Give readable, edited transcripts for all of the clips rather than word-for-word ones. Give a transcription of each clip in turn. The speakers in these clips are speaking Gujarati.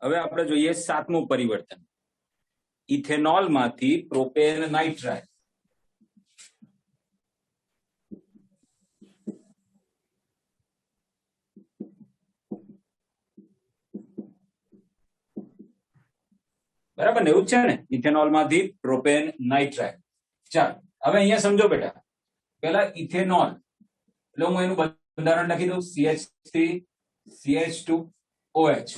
હવે આપણે જોઈએ સાતમું પરિવર્તન, ઇથેનોલ માંથી પ્રોપેન નાઇટ્રાઇલ. બરાબર ને, એવું જ છે ને, ઇથેનોલ માંથી પ્રોપેન નાઇટ્રાઇલ. ચાલો હવે અહીંયા સમજો બેટા, પેલા ઇથેનોલ એટલે હું એનું બંધારણ લખી દઉં, CH3CH2OH.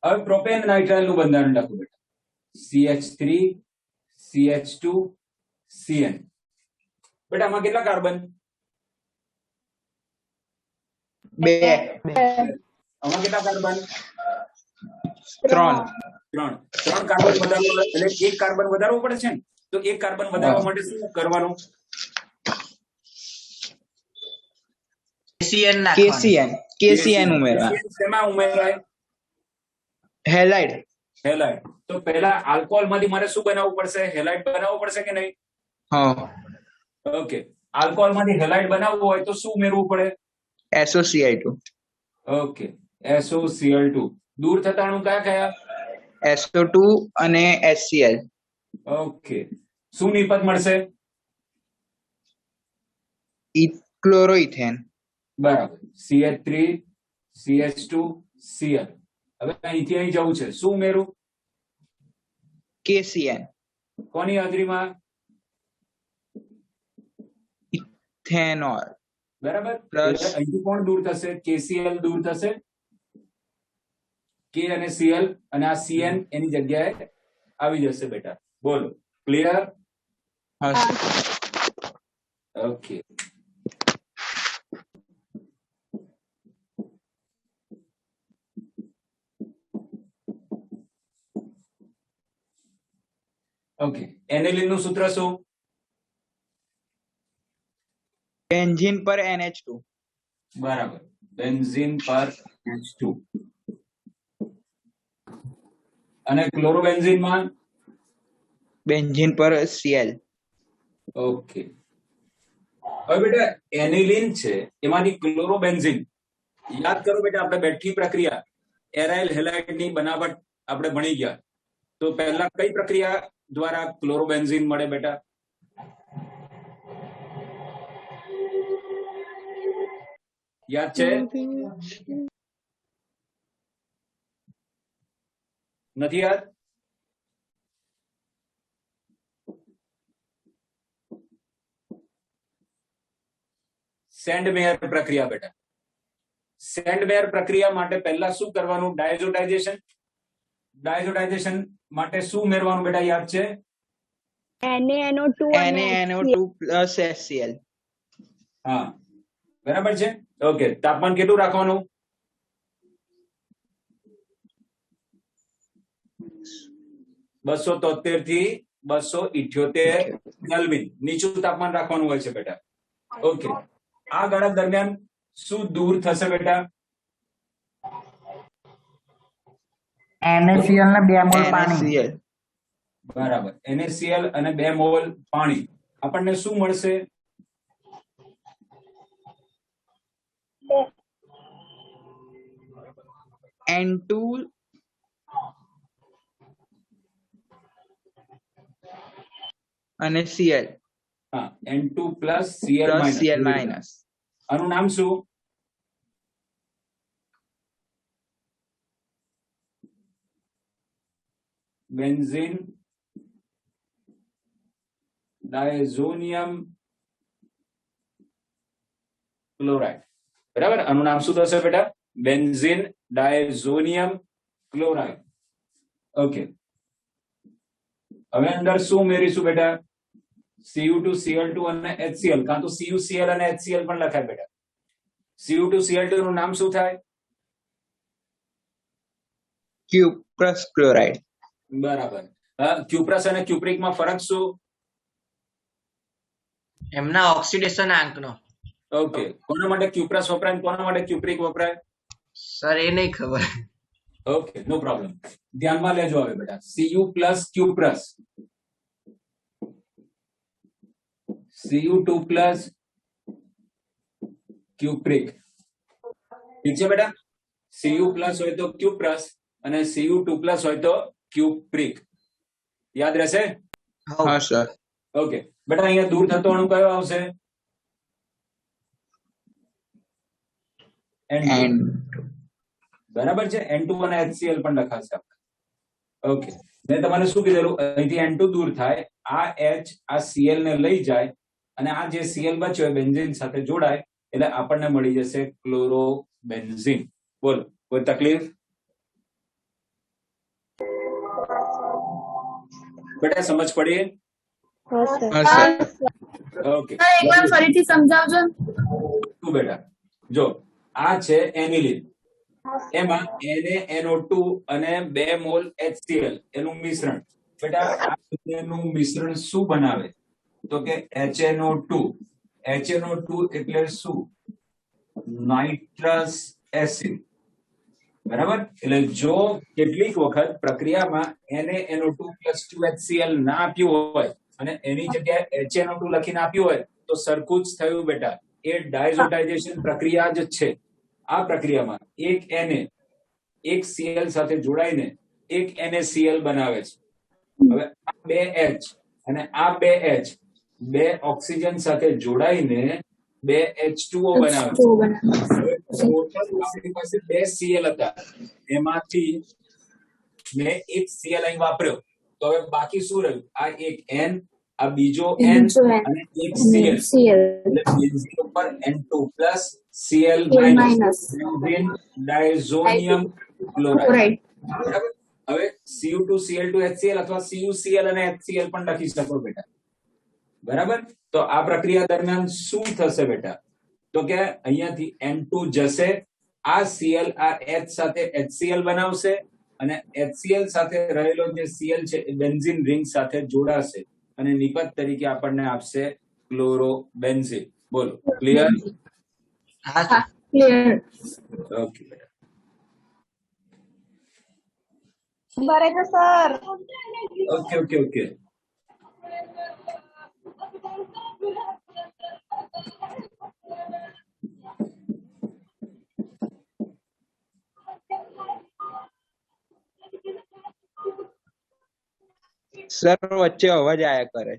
હવે પ્રોપેન નાઇટ્રાઇલ નું બંધારણ લખું બેટા, CH3CH2CN. બેટા આમાં કેટલા કાર્બન? 2. આમાં કેટલા કાર્બન? 3. 3 કાર્બન વધારવા એટલે એક કાર્બન વધારવો પડે છે ને, તો એક કાર્બન વધારવા માટે શું કરવાનું? KCN ઉમેરવા. શેમાં ઉમેરાય? હેલાઇડ. તો પહેલા આલ્કોહોલ માંથી મારે શું બનાવવું પડશે? હેલાઇડ બનાવવું પડશે કે નહીં? હા. ઓકે, આલ્કોહોલ માંથી હેલાઇડ બનાવવું હોય તો શું ઉમેરવું પડે? SOCl2. Okay, SOCl2. દૂર થતા અણુ કયા કયા? SO2 અને HCl. ઓકે, શું નિપજ મળશે? ક્લોરોઇથેન. બરાબર, CH3CH2Cl. હવે અહીંથી અહીં જવું છે, શું ઉમેરું? KCN. કોની હાજરીમાં? ઇથેનોલ. બરાબર, અહીંથી કોણ દૂર થશે? KCl દૂર થશે, K અને Cl, અને આ CN એની જગ્યાએ આવી જશે બેટા. બોલો, ક્લિયર? ઓકે. ઓકે, એનિલિન નું સૂત્ર શું? બેન્ઝીન પર NH2. બરાબર, બેન્ઝીન પર H2. અને ક્લોરોબેન્ઝીન માં? બેન્ઝીન પર Cl. ઓકે. હવે બેટા એનિલિન છે એમાંથી ક્લોરોબેન્ઝીન, યાદ કરો બેટા, આપણે બેઠી પ્રક્રિયા એરાઇલ હેલાઇડ ની બનાવટ આપણે ભણી ગયા. તો પહેલા કઈ પ્રક્રિયા દ્વારા ક્લોરોબેન્ઝીન મળે બેટા? યાદ છે? નથી યાદ? સેન્ડમેયર પ્રક્રિયા બેટા. સેન્ડમેયર પ્રક્રિયા માટે પહેલા શું કરવાનું? ડાયઝોટાઇઝેશન. ડાયઝોટાઇઝેશન માટે શું ઉમેરવાનું બેટા? યાદ છે? NaNO2 plus HCl. હા, બરાબર છે. ઓકે, તાપમાન કેટલું રાખવાનું? 273 થી 278 કેલ્વિન નીચું તાપમાન રાખવાનું હોય છે બેટા. ઓકે, આ ગાળા દરમિયાન શું દૂર થશે બેટા? NaCl ને 2 મોલ પાણી. બરાબર, NaCl અને 2 મોલ પાણી. આપણને શું મળશે? N2 અને Cl. હા, N2 plus Cl minus. આનું નામ શું? Benzene diazonium chloride. બરાબર, આનું નામ શું થશે બેટા? Benzene diazonium chloride. ઓકે, હવે અંદર શું ઉમેરીશું બેટા? Cu2 Cl2 અને HCl, કાં તો CuCl અને HCl પણ લખાય બેટા. Cu2 Cl2 નું નામ શું થાય? Cuprous chloride. બરાબર, ક્યુપ્રસ અને ક્યુપ્રિક માં ફરક શું? એમના ઓક્સિડેશન આંકનો. ઓકે, કોના માટે ક્યુપ્રસ વપરાય, કોના માટે ક્યુપ્રિક વપરાય? સર એ નહીં ખબર. ઓકે, નો પ્રોબ્લેમ. ધ્યાનમાં લેજો હવે બેટા, Cu plus cuprous, Cu2 plus cupric. ઠીક છે બેટા? Cu પ્લસ હોય તો ક્યુપ્રસ અને Cu2+ હોય તો ક્યુપ્રિક. યાદ રહેશે? હા સર. ઓકે બેટા, અહીંયા દૂર થતો અણુ કયો આવશે? N2. એન્ડ બરાબર છે. N2 અને HCl પણ લખાશે આપણે. ઓકે, મેં તમારે શું કીધેલું? અહીંથી N2 દૂર થાય, આ H આ Cl ને લઈ જાય અને આ જે Cl બચ્યો એ બેન્ઝીન સાથે જોડાય એટલે આપણને મળી જશે ક્લોરોબેન્ઝીન. બોલો, કોઈ તકલીફ? બેટા સમજ પડી? હા સર. ઓકે એકવાર ફરીથી સમજાવજો. શું બેટા, જો આ છે એનિલિન, એમાં NaNO2 અને 2 મોલ HCl એનું મિશ્રણ. બેટા આ બંનેનું મિશ્રણ શું બનાવે? તો કે HNO2. HNO2 એટલે શું? Nitrous acid. બરાબર. એટલે જો કેટલીક વખત પ્રક્રિયામાં NaNO2 + 2HCl ના આપ્યું હોય અને એની જગ્યાએ HNO2 લખીને આપ્યું હોય તો સરખું જ થયું બેટા. એ ડાયઝોટાઇઝેશન પ્રક્રિયા જ છે. આ પ્રક્રિયામાં એક Na એક Cl સાથે જોડાઈને એક NaCl બનાવે છે. હવે આ 2H અને આ 2H 2 ઓક્સિજન સાથે જોડાઈને 2H2O બનાવે છે. હવે total આપણી પાસે 2 Cl હતા, એમાંથી મેં એક Cl અહીં વાપર્યો, તો હવે બાકી શું રહ્યું? આ એક N, આ બીજો N અને એક Cl. એટલે બેન્ઝીન ઉપર N2+ Cl- benzene diazonium chloride. બરાબર. હવે Cu2 Cl2 HCl અથવા CuCl અને HCl પણ લખી શકો બેટા. બરાબર. તો આ પ્રક્રિયા દરમિયાન શું થશે બેટા? તો કે અહીંયાથી N2 જશે, આ Cl આ H સાથે HCl બનાવશે અને HCl સાથે રહેલો જે Cl છે એ બેન્ઝીન રિંગ સાથે જોડાશે અને નિપજ તરીકે આપણને આપશે ક્લોરોબેન્ઝીન. બોલો, ક્લિયર? હા સર. ક્લિયર. ઓકે બેટા. બરાબર sir. Okay okay okay. Sir વચ્ચે અવાજ આયા કરે.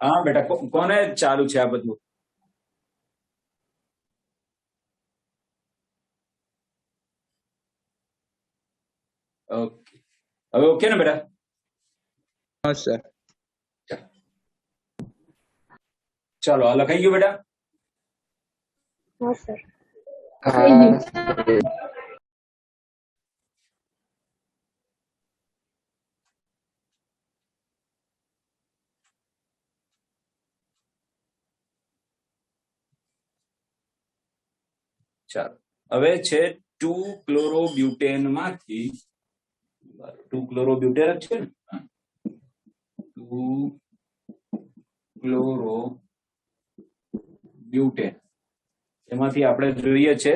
હા બેટા, કોને ચાલુ છે આ બધું? ઓકે, હવે ઓકે ને બેટા? હા સર. ચાલો, આ લખાઈ ગયું બેટા? હા સર. ચાલો, હવે છે 2-ક્લોરોબ્યુટેન માંથી 2-ક્લોરોબ્યુટેન જ છે ને? 2-ક્લોરોબ્યુટેન, એમાંથી આપણે જોઈએ છે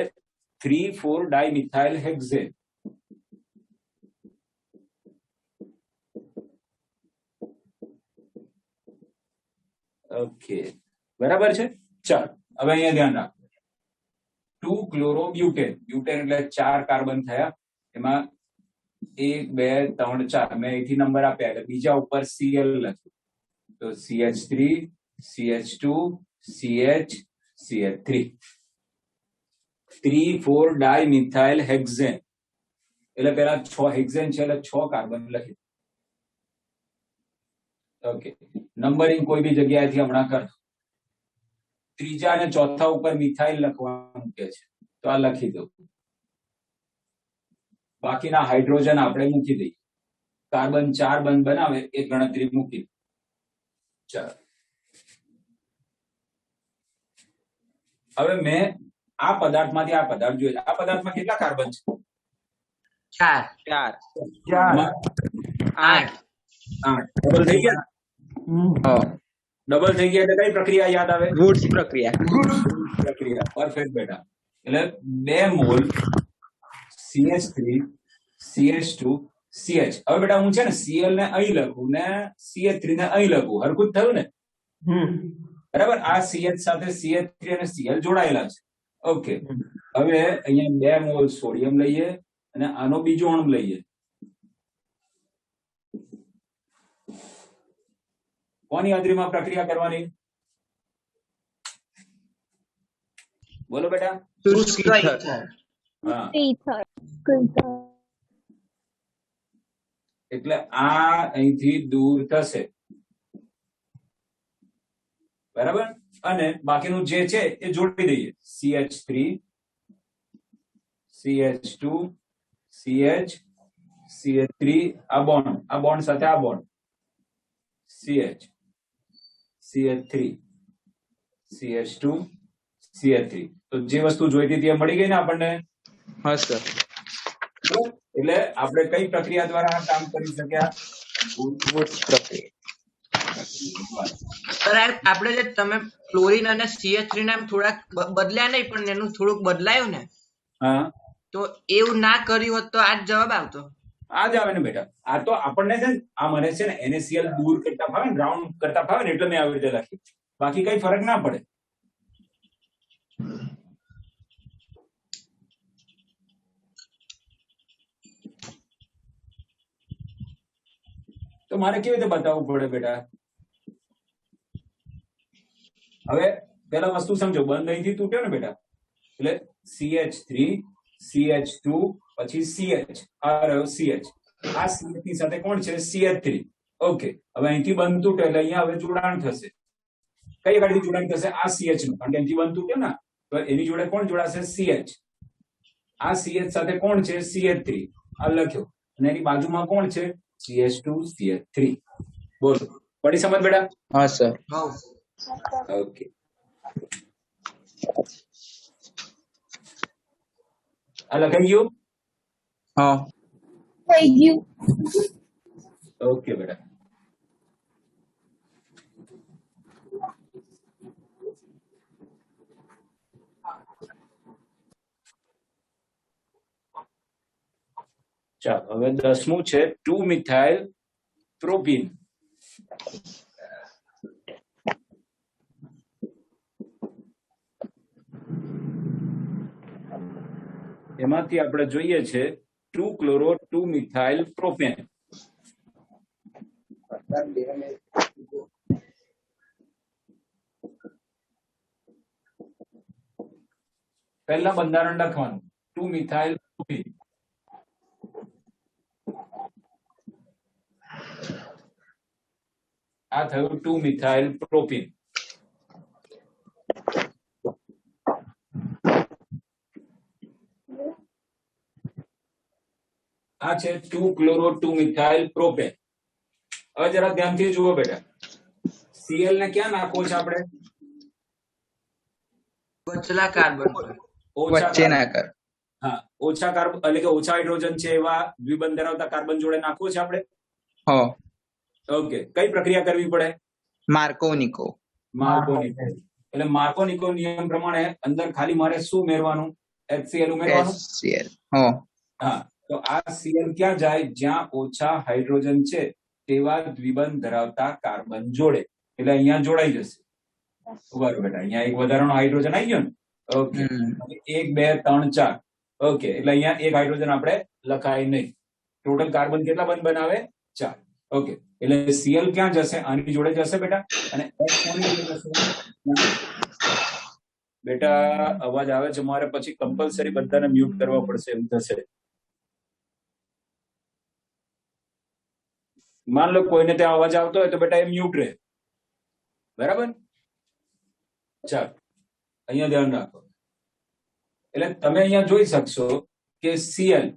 3,4-ડાયમિથાઇલ હેક્ઝેન. ઓકે, બરાબર છે. ચાલો, હવે અહીંયા ધ્યાન રાખો. 2-ક્લોરોબ્યુટેન, બ્યુટેન એટલે 4 કાર્બન થયા, એમાં 1 2 3 4 મેં અહીંથી નંબર આપ્યા એટલે બીજા ઉપર Cl લખ્યું, તો CH3 CH2 CH CH3, 3,4-ડાયમિથાઇલ hexane. એટલે પેલા 6 હેક્ઝેન છે એટલે 6 કાર્બન લખ્યું. ઓકે, નંબરિંગ કોઈ બી જગ્યાએથી હમણાં કર. ત્રીજા અને ચોથા ઉપર મિથાઇલ લખવાનું કે છે, તો આ લખી દો. બાકીના હાઇડ્રોજન આપણે મૂકી દઈએ. કાર્બન 4 બંધ બનાવે એ ગણતરી મૂકી. ચાલો, હવે મેં આ પદાર્થમાંથી આ પદાર્થ જોયો. આ પદાર્થમાં કેટલા કાર્બન છે? 4 4 8 ડબલ થઈ ગયા. ડબલ થઈ ગયા એટલે કઈ પ્રક્રિયા યાદ આવે? વુડ્સ પ્રક્રિયા. પ્રક્રિયા. પરફેક્ટ બેટા. એટલે 2 મોલ CH3 CH2 CH. હવે બેટા હું છે ને Cl ને અહીં લખું ને CH3 ને અહીં લખું, હરખું જ થયું ને? બરાબર. આ CH સાથે CH3 અને Cl જોડાયેલા છે. ઓકે, હવે અહીંયા 2 મોલ સોડિયમ લઈએ અને આનો બીજો અણુ લઈએ કોની હાજરીમાં પ્રક્રિયા કરવાની? બોલો બેટા. શુષ્ક ઈથર. હા, ઈથર. એટલે આ અહીંથી દૂર થશે, બરાબર. અને બાકીનું જે છે એ જોડી દઈએ. CH3 CH2 CH CH3 આ બોન્ડ સાથે આ bond CH CH3 CH2 CH3. તો જે વસ્તુ જોઈતી હતી એ મળી ગઈ ને આપણને. હા સર. એટલે આપણે કઈ પ્રક્રિયા દ્વારા આ કામ કરી શક્યા? વોટ્સ પ્રક્રિયા. સર આપણે જે તમે ક્લોરીન અને CH3 નામ થોડાક બદલ્યા નહીં, પણ એનું થોડુંક બદલાયું ને, હા, તો એવું ના કર્યું હોત તો આ જ જવાબ આવતો. આ જ આવે ને બેટા. આ તો આપણને છે ને, આ મને છે ને NaCl દૂર કરતા ફાવે ને, રાઉન્ડ કરતા ફાવે ને, એટલે મેં આવી રીતે લખ્યું. બાકી કઈ ફરક ના પડે. તો મારે કેવી રીતે બતાવવું પડે બેટા? હવે પેલા વસ્તુ સમજો. બંધ અહીંથી તૂટ્યો ને બેટા, એટલે CH3 CH2 પછી CH, આ રહ્યો CH. આ CH ની સાથે કોણ છે? CH3. ઓકે, હવે અહીંથી બંધ તૂટે એટલે અહીંયા હવે જોડાણ થશે. કઈ ગાડીથી જોડાણ થશે? આ CH નું, કારણ કે અહીંથી બંધ તૂટ્યો ને, તો એની જોડે કોણ જોડાશે? CH. આ CH સાથે કોણ છે? CH3. આ લખ્યો. અને એની બાજુમાં કોણ છે? CH2 CH3. બોલો, પડી સમજ બેટા? હા સર. હઉ. ઓકે. આ લખાઈ ગયું? હા. થઈ ગયું. ઓકે બેટા. ચાલો, હવે 10મું છે 2-મિથાઇલ પ્રોપીન. એમાંથી આપણે જોઈએ છે 2-ક્લોરો-2-મિથાઇલ પ્રોપેન. પહેલા બંધારણ લખવાનું 2-મિથાઇલ પ્રોપીન. આ થયું 2-મિથાઇલ પ્રોપીન. આ છે 2-ક્લોરો-2-મિથાઇલ પ્રોપેન. હવે જરા ધ્યાનથી જુઓ બેટા. Cl ને ક્યાં નાખવો છે આપણે? વચલા કાર્બન પર. વચ્ચે ના કર. હા, ઓછા કાર્બન એટલે કે ઓછા હાઇડ્રોજન છે એવા દ્વિબંધ ધરાવતા કાર્બન જોડે નાખવો છે આપણે. હો. ઓકે, કઈ પ્રક્રિયા કરવી પડે? માર્કોનિકો. માર્કોનિકો. એટલે માર્કોનિકો નિયમ પ્રમાણે અંદર ખાલી મારે શું ઉમેરવાનું? HCl ઉમેરવાનું. HCl. હો. હા, તો આ Cl ક્યાં જાય? જ્યાં ઓછા હાઇડ્રોજન છે તેવા દ્વિબંધ ધરાવતા કાર્બન જોડે. એટલે અહીંયા જોડાઈ જશે. બરાબર બેટા, અહીંયા એક વધારાનો હાઇડ્રોજન આવી ગયો ને. ઓકે, 1 2 3 4. ઓકે, એટલે અહીંયા એક હાઇડ્રોજન આપણે લખાય નહીં. ટોટલ કાર્બન કેટલા બંધ બનાવે? 4. ઓકે, એટલે Cl ક્યાં જશે? આની જોડે જશે બેટા. અને H કોની જોડે જશે? બેટા અવાજ આવે છે મારે, પછી કમ્પલસરી બધાને મ્યુટ કરવા પડશે એમ થશે. માન લો કોઈને ત્યાં અવાજ આવતો હોય તો બેટા એ મ્યુટ રહે. બરાબર? ચાલો, અહીંયા ધ્યાન રાખો. એટલે તમે અહીંયા જોઈ શકશો કે Cl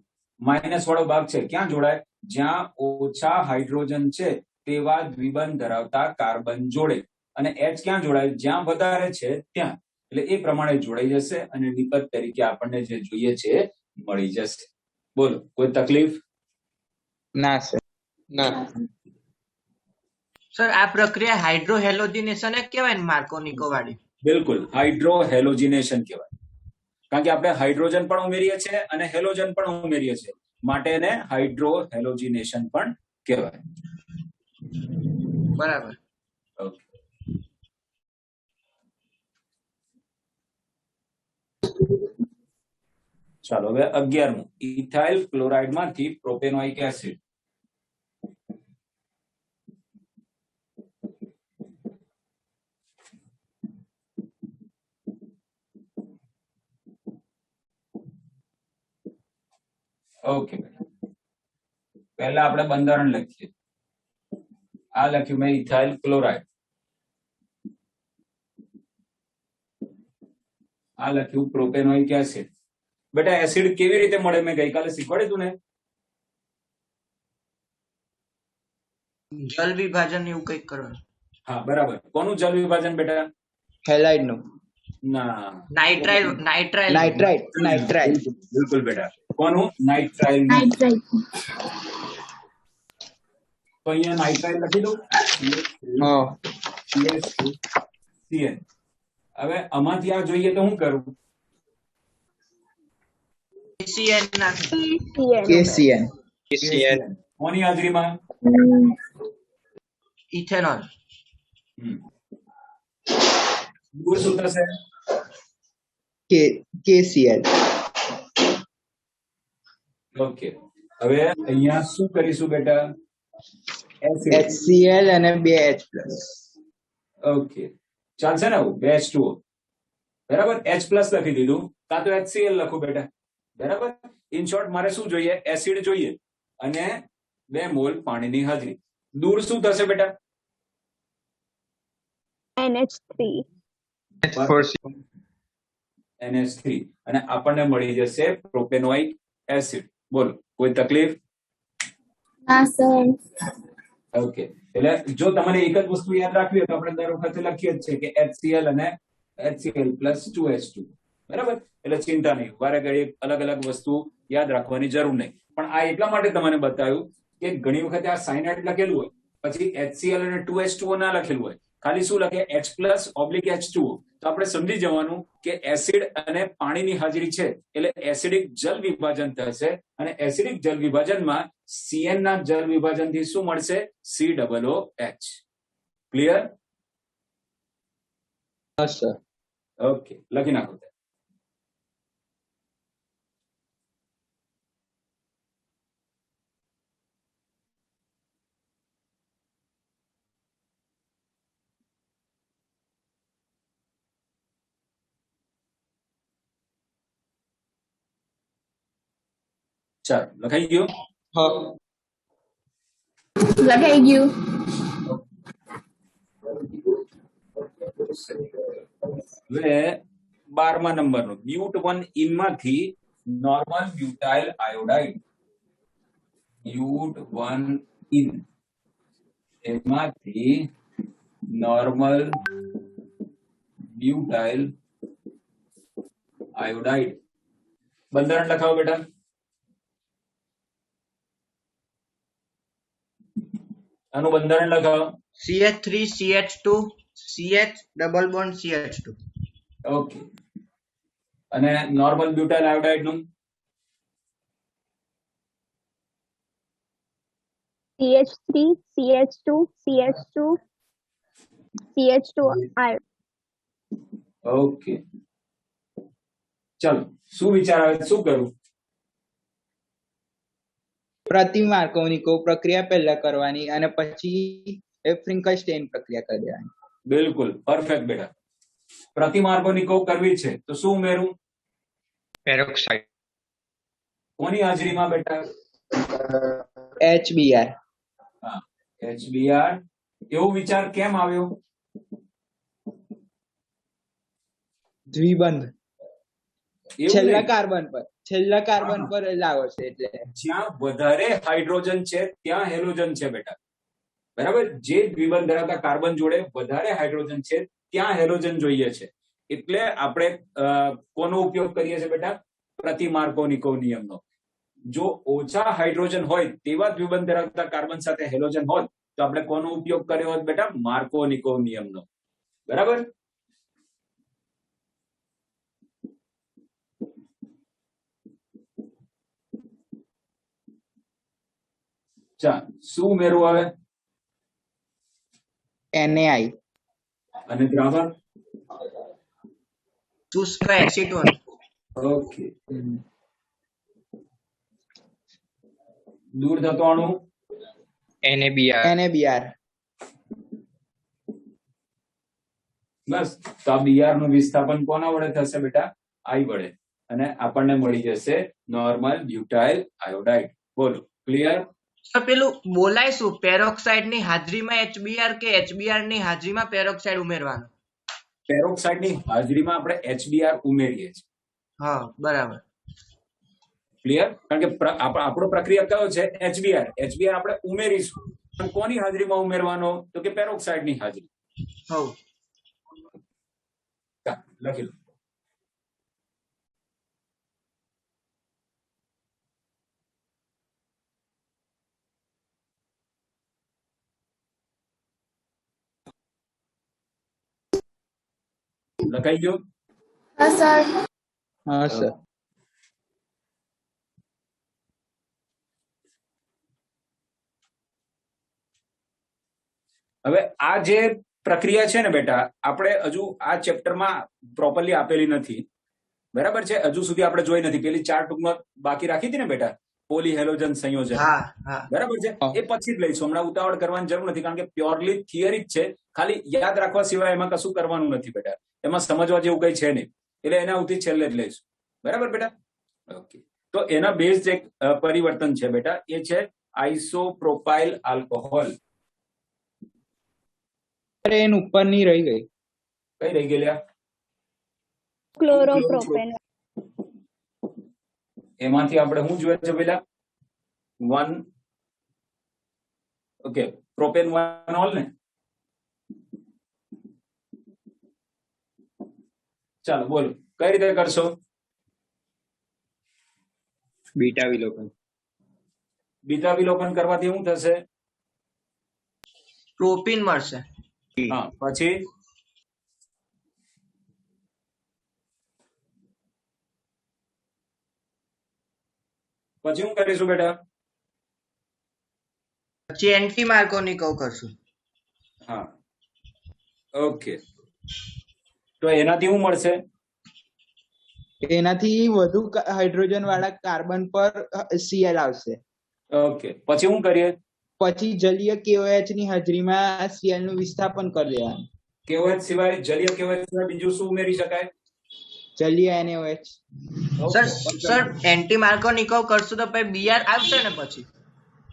માઇનસ વાળો ભાગ છે ક્યાં જોડાય? જ્યાં ઓછા હાઇડ્રોજન છે તેવા દ્વિબંધ ધરાવતા કાર્બન જોડે. અને H ક્યાં જોડાય? જ્યાં વધારે છે ત્યાં. એટલે એ પ્રમાણે જોડાઈ જશે અને નિપજ તરીકે આપણને જે જોઈએ છે મળી જશે. બોલો, કોઈ તકલીફ? ના સર. ના. સર આ પ્રક્રિયા હાઇડ્રોહેલોજિનેશન જ કહેવાય ને, માર્કોનિકો વાળી? બિલકુલ, હાઇડ્રોહેલોજિનેશન કહેવાય. કારણ કે આપણે હાઇડ્રોજન પણ ઉમેરીએ છીએ અને હેલોજન પણ ઉમેરીએ છીએ, માટે એને હાઇડ્રોહેલોજિનેશન પણ કહેવાય. બરાબર. ઓકે. ચાલો, હવે 11મું ઇથાઇલ ક્લોરાઇડ માંથી પ્રોપેનોઇક એસિડ. ઓકે પહેલા આપણે બંધારણ લખીએ. આ લખ્યું મેં ઇથાઇલ ક્લોરાઇડ, આ લખ્યું પ્રોપેનોઇક એસિડ. બેટા એસિડ કેવી રીતે મળે મેં ગઈકાલે શીખવાડ્યું હતું ને? જલ વિભાજન એવું કંઈક કરવાનું. હા બરાબર. કોનું જલ વિભાજન બેટા? હેલાઇડ નું. ના, નાઇટ્રાઇલ નાઇટ્રાઇલ નાઇટ્રાઇલ. બિલકુલ બેટા. કોનું? નાઇટ્રાઇલ. Nitrite. તો અહીંયા નાઇટ્રાઇલ લખી દઉં. હા. CN. હવે આમાંથી આ જોઈએ તો હું કરું? CN નાખો. KCN. કોની હાજરીમાં? ઇથેનોલ. દૂર શું થશે? KCl. ઓકે. હવે અહીંયા શું કરીશું બેટા? એસિડ. HCl અને 2H+. ઓકે ચાલશે ને? આવું 2H2O બરાબર. H+ લખી દીધું, કાં તો HCl લખું બેટા. બરાબર. ઇન શોર્ટ મારે શું જોઈએ? એસિડ જોઈએ અને 2 મોલ પાણીની હાજરી. દૂર શું થશે બેટા? NH3. NH3 અને આપણને મળી જશે પ્રોપેનોઇક એસિડ. બોલો કોઈ તકલીફ? ના સર. ઓકે એટલે જો તમારે એક જ વસ્તુ યાદ રાખવી હોય તો આપણે દર વખતે લખીએ જ છે કે HCl અને HCl plus 2H2. બરાબર. એટલે ચિંતા નહીં, વારે ઘડી અલગ અલગ વસ્તુ યાદ રાખવાની જરૂર નહીં. પણ આ એટલા માટે તમને બતાવ્યું કે ઘણી વખતે આ સાયનાઇડ લખેલું હોય પછી HCl અને 2H2O ના લખેલું હોય, ખાલી શું લખે? H+/H2O. તો આપણે સમજી જવાનું કે એસિડ અને પાણીની હાજરી છે એટલે એસિડિક જલ વિભાજન થશે અને એસિડિક જલ વિભાજનમાં CN ના જલ વિભાજનથી શું મળશે? COOH. ક્લિયર? હા સર. ઓકે લખી નાખો. ચાલો લખાઈ ગયું? હા. લખાઈ ગયું. હવે 12મા નંબરનું બ્યુટ 1 ઇનમાંથી normal butyl iodide. But 1 ene એમાંથી નોર્મલ બ્યુટાઇલ આયોડાઇડ. બંધારણ લખાવો બેટા. આનું બંધારણ લખાવો. CH3 CH2 CH double bond CH2. Okay. અને નોર્મલ બ્યુટાઇલ આયોડાઇડ નું? CH3 CH2 CH2 CH2 iron. Okay ચલો શું વિચાર આવે? શું કરું? પ્રતિ માર્કોનિકો પ્રક્રિયા પહેલા કરવાની અને પછી ફ્રિંકલસ્ટેઇન પ્રક્રિયા કરી દેવાની. બિલકુલ પરફેક્ટ બેટા. પ્રતિ માર્કોનિકો કરવી છે તો શું ઉમેરું? પેરોક્સાઇડ. કોની હાજરીમાં બેટા? HBr. હા HBr. એવો વિચાર કેમ આવ્યો? દ્વિબંધ એવું છેલ્લા નહીં. કાર્બન પર લાવો છે એટલે જ્યાં વધારે હાઇડ્રોજન છે ત્યાં હેલોજન છે બેટા. બરાબર. જે દ્વિબંધ ધરાવતા કાર્બન જોડે વધારે હાઇડ્રોજન છે ત્યાં હેલોજન જોઈએ છે. એટલે આપણે કોનો ઉપયોગ કરીએ છીએ બેટા? પ્રતિ માર્કોનિકો નિયમનો. જો ઓછા હાઇડ્રોજન હોય તેવા દ્વિબંધ ધરાવતા કાર્બન સાથે હેલોજન હોત તો આપણે કોનો ઉપયોગ કર્યો હોત બેટા? માર્કોનિકો નિયમનો. બરાબર. ચાલ શું ઉમેરવું આવે? NaI. અને દ્રાવણ? શુષ્ક એસિટોન. ઓકે. દૂર થતો અણુ? NaBr. બસ. તો આ બીઆર નું વિસ્થાપન કોના વડે થશે બેટા? આઈ વડે. અને આપણને મળી જશે નોર્મલ બ્યુટાઇલ આયોડાઇડ. બોલો, ક્લિયર? સર પેલું બોલાય શું, પેરોક્સાઇડ ની હાજરીમાં HBr કે HBr ની હાજરીમાં પેરોક્સાઇડ ઉમેરવાનું? પેરોક્સાઇડ ની હાજરીમાં આપણે HBr ઉમેરીએ છીએ. હા બરાબર. ક્લિયર? કારણ કે આપણો પ્રક્રિયા કયો છે? HBr. HBr આપણે ઉમેરીશું, પણ કોની હાજરીમાં ઉમેરવાનો? તો કે પેરોક્સાઇડ ની હાજરી. હવ લખી લો. લખાઈ ગયો? હા સર. હા સર. હવે આ જે પ્રક્રિયા છે ને બેટા, આપણે હજુ આ ચેપ્ટરમાં પ્રોપરલી આપેલી નથી, બરાબર છે? હજુ સુધી આપણે જોઈ નથી. પેલી 4 ટૂંકમાં બાકી રાખી હતી ને બેટા, પોલી હેલોજન સંયોજન, હા હા બરાબર છે? એ પછી જ લઈશું, હમણાં ઉતાવળ કરવાની જરૂર નથી, કારણ કે પ્યોરલી થિયરી જ છે. ખાલી યાદ રાખવા સિવાય એમાં કશું કરવાનું નથી બેટા, એમાં સમજવા જેવું કઈ છે નહીં, એટલે એના ઉથી છેલ્લે જ લઈશું, બરાબર બેટા? ઓકે, તો એના બેઝ એક પરિવર્તન છે બેટા, એ છે આઇસોપ્રોપાઇલ આલ્કોહોલ. એન ઉપરની રહી ગઈ. કઈ રહી ગયેલા? ક્લોરોપ્રોપેન. એમાંથી આપણે શું જોઈએ છે પેલા? 1, ઓકે, પ્રોપેન 1 ઓલ ને. ચાલો બોલો, કઈ રીતે કરશો? બીટા વિલોપન. બીટા વિલોપન કરવાથી શું થશે? પ્રોપીન મળશે. હા, પછી પછી શું કરીશું બેટા? પછી એન્ટી માર્કોનિકો કરશું. હા, ઓકે, તો એનાથી શું મળશે? એનાથી વધુ હાઇડ્રોજન વાળા કાર્બન પર Cl આવશે. ઓકે, પછી શું કરીએ? પછી જલીય KOH ની હાજરીમાં Cl નું વિસ્થાપન કરી દેવાનું. KOH સિવાય, જલીય KOH સિવાય બીજું શું ઉમેરી શકાય? જલીય NaOH. સર એન્ટી માર્કોનિકો કરશું તો પછી બીઆર આવશે ને? પછી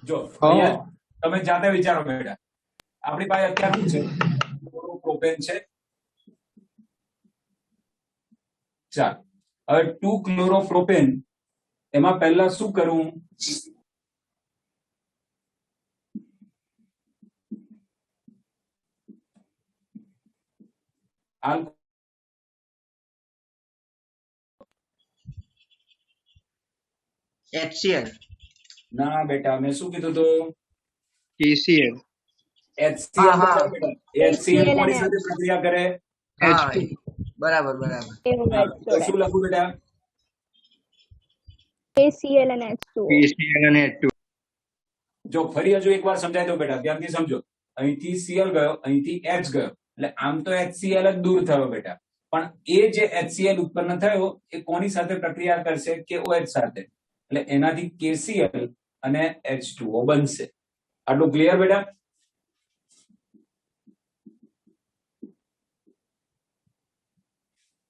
જો અહીંયા તમે જાતે વિચારો બેટા, આપણી પાસે અત્યારે શું છે? ક્લોરોપ્રોપેન છે. ચાલ, હવે 2 ક્લોરોપ્રોપેન, એમાં પહેલા શું કરવું? HCl. ના બેટા, મેં શું કીધું હતું? KCl. HCl હા, હા. બેટા, HCl કોની સાથે પ્રક્રિયા કરે? હા બરાબર બરાબર. હા, તો શું લખું બેટા? KCl અને H2O. KCl અને H2. જો ફરી હજુ એકવાર સમજાય દો બેટા, ધ્યાનથી સમજો. અહીંથી Cl ગયો, અહીંથી H ગયો, એટલે આમ તો HCl જ દૂર થયો બેટા, પણ એ જે HCl ઉત્પન્ન થયો એ કોની સાથે પ્રક્રિયા કરશે? KOH સાથે, એટલે એનાથી KCl અને H2O બનશે. આટલું ક્લિયર બેટા?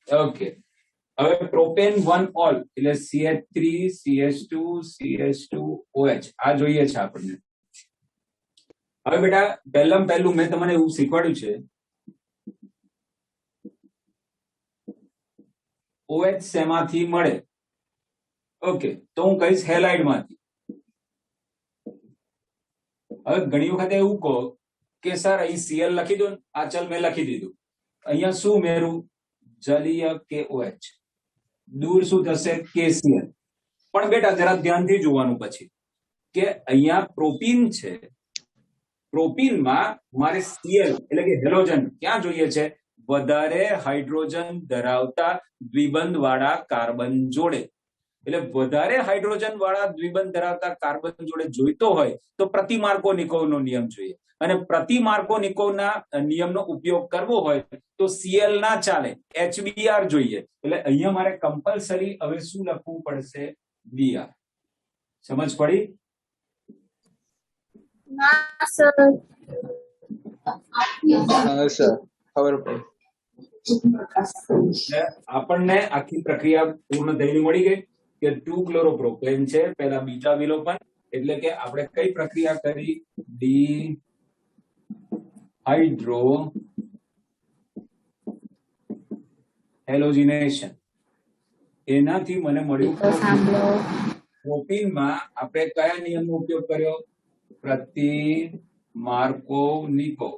ઓકે, હવે પ્રોપેન 1 ઓલ એટલે CH3 CH2 CH2OH આ જોઈએ છે આપણને. હવે બેટા પહેલું મેં તમને એવું શીખવાડ્યું છે, OH શેમાંથી મળે? ઓકે, તો હું કહીશ હેલાઇડ માંથી. હવે ઘણી વખત એવું કહો કે સર અહીં Cl લખી દો ને, આ ચલ મેં લખી દીધું, અહીંયા શું ઉમેરું? જલીય KOH, દૂર શું થશે? KCl. પણ બેટા જરા ધ્યાનથી જોવાનું પછી કે અહીંયા પ્રોપીન છે, પ્રોપીનમાં મારે Cl એટલે કે હેલોજન ક્યાં જોઈએ છે? વધારે હાઇડ્રોજન ધરાવતા દ્વિબંધ વાળા કાર્બન જોડે. એટલે વધારે હાઇડ્રોજન વાળા દ્વિબંધ ધરાવતા કાર્બન જોડે જોઈતો હોય તો પ્રતિ માર્કોનિકોવનો નિયમ જોઈએ, અને પ્રતિ માર્કોનિકોવના નિયમનો ઉપયોગ કરવો હોય તો Cl ના ચાલે, HBr જોઈએ. એટલે અહીંયા મારે કમ્પલસરી હવે શું લખવું પડશે? Br. સમજ પડી? ના સર. સર ખબર પડી. એટલે આપણને આખી પ્રક્રિયા પૂર્ણ થઈને મળી ગઈ કે 2 ક્લોરોપ્રોપેન છે, પહેલા બીટા વિલોપન, એટલે કે આપણે કઈ પ્રક્રિયા કરી? D hydro halogenation. એનાથી મને મળ્યું પ્રોપીનમાં આપણે કયા નિયમનો ઉપયોગ કર્યો? પ્રતિ માર્કોનિકો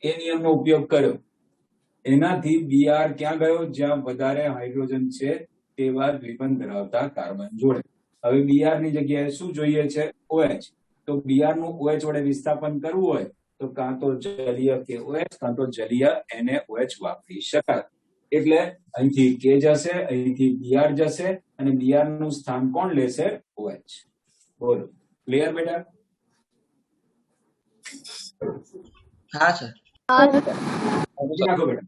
એ નિયમનો ઉપયોગ કર્યો. એનાથી બીઆર ક્યાં ગયો? જ્યાં વધારે હાઇડ્રોજન છે તેવા દ્વિબંધ ધરાવતા કાર્બન જોડે. હવે બીઆર ની જગ્યાએ શું જોઈએ છે? OH. તો બીઆર નું OH વડે વિસ્થાપન કરવું હોય તો કાં તો જલીય KOH કાં તો જલીય NaOH વાપરી શકાય. એટલે અહીંથી K જશે, અહીંથી બીઆર જશે અને બીઆર નું સ્થાન કોણ લેશે? OH. બોલો, ક્લિયર બેટા? હા સર. નાખો બેટા.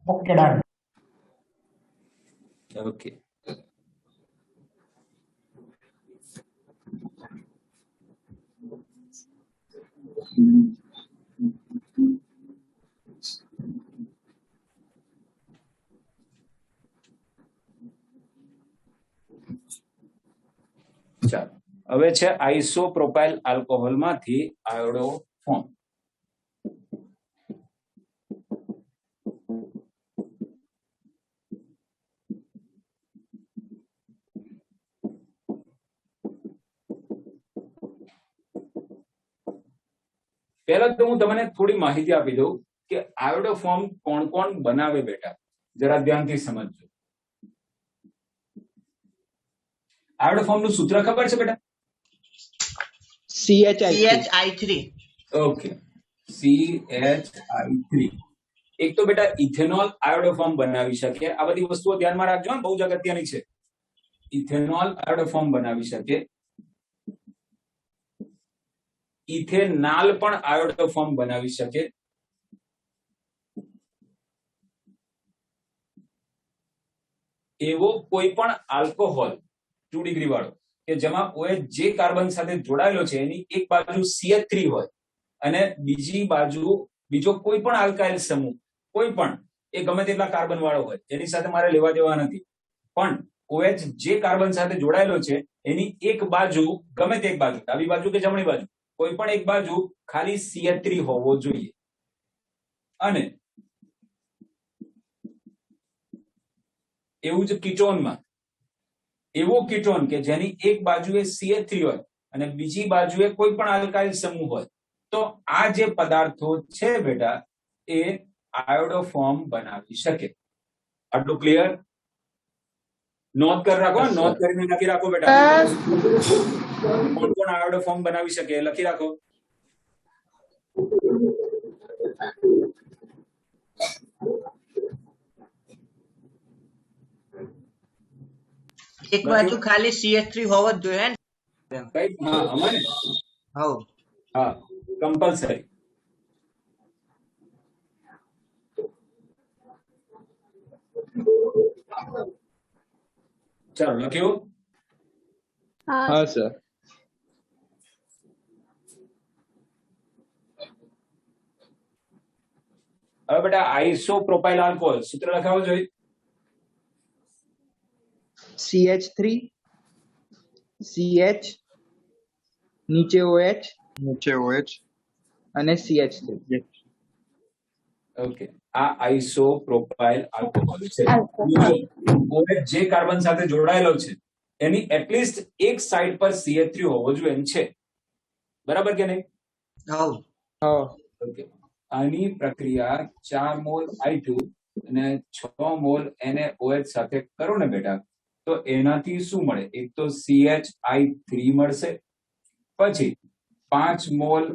Okay done. ઓકે. ચાલો, હવે છે આઇસોપ્રોપાઇલ આલ્કોહોલ માંથી આયોડો ફોર્મ. પહેલા તો હું તમને થોડી માહિતી આપી દઉં કે આયોડો ફોર્મ કોણ કોણ બનાવે બેટા, જરા ધ્યાનથી સમજજો. આયોડો ફોર્મ નું સૂત્ર ખબર છે બેટા? CH3. Okay, CH3. એક તો બેટા ઇથેનોલ આયોડો ફોર્મ બનાવી શકે. આ બધી વસ્તુઓ ધ્યાનમાં રાખજો, બહુ જ અગત્યની છે. ઇથેનોલ આયોડો ફોર્મ બનાવી શકે. ઇથેનાલ પણ આયોડો ફોર્મ બનાવી શકે. એવો કોઈ પણ આલ્કોહોલ 2 ડિગ્રી વાળો કે જેમાં OH જે કાર્બન સાથે જોડાયેલો છે એની એક બાજુ CH3 હોય અને બીજી બાજુ બીજો કોઈ પણ આલ્કાઇલ સમૂહ, કોઈ પણ, એ ગમે તેટલા કાર્બન વાળો હોય, એની સાથે મારે લેવા દેવા નથી, પણ OH જે કાર્બન સાથે જોડાયેલો છે એની એક બાજુ, ગમે તે એક બાજુ, ડાબી બાજુ કે જમણી બાજુ, કોઈ પણ એક બાજુ ખાલી CH3 હોવો જોઈએ. અને એવું જ કીટોનમાં, એવો કીટોન કે જેની એક બાજુએ CH3 હોય અને બીજી બાજુએ કોઈ પણ આલ્કાઇલ સમૂહ હોય, તો આ જે પદાર્થો છે બેટા એ આયોડો ફોર્મ બનાવી શકે. આટલું ક્લિયર? નોંધ કરી રાખો, નોંધ કરીને લખી રાખો બેટા. કોણ કોણ આયોડો ફોર્મ બનાવી શકે લખી રાખો. એક બાજુ ખાલી CH3 હોવો જ જોઈએ ને? કઈ? હા, અમારે હવ. હા, કમ્પલસરી. ચાલો, લખ્યું? હા સર. હવે બેટા આઇસોપ્રોપાઇલ આલ્કોહોલ સૂત્ર લખાવો જોઈએ. CH3 CH નીચે OH નીચે OH અને CH3. ઓકે, આ આઇસોપ્રોપાઇલ આલ્કોહોલ છે. OH જે કાર્બન સાથે જોડાયેલો છે એની એટલીસ્ટ એક સાઈડ પર CH3 હોવો જોઈએ એમ છે. બરાબર કે નહીં? હવ. ઓકે, આની પ્રક્રિયા 4 મોલ I2 અને 6 મોલ NaOH સાથે કરો ને બેટા, તો એનાથી શું મળે? એક તો CHI3 મળશે, પછી 5 મોલ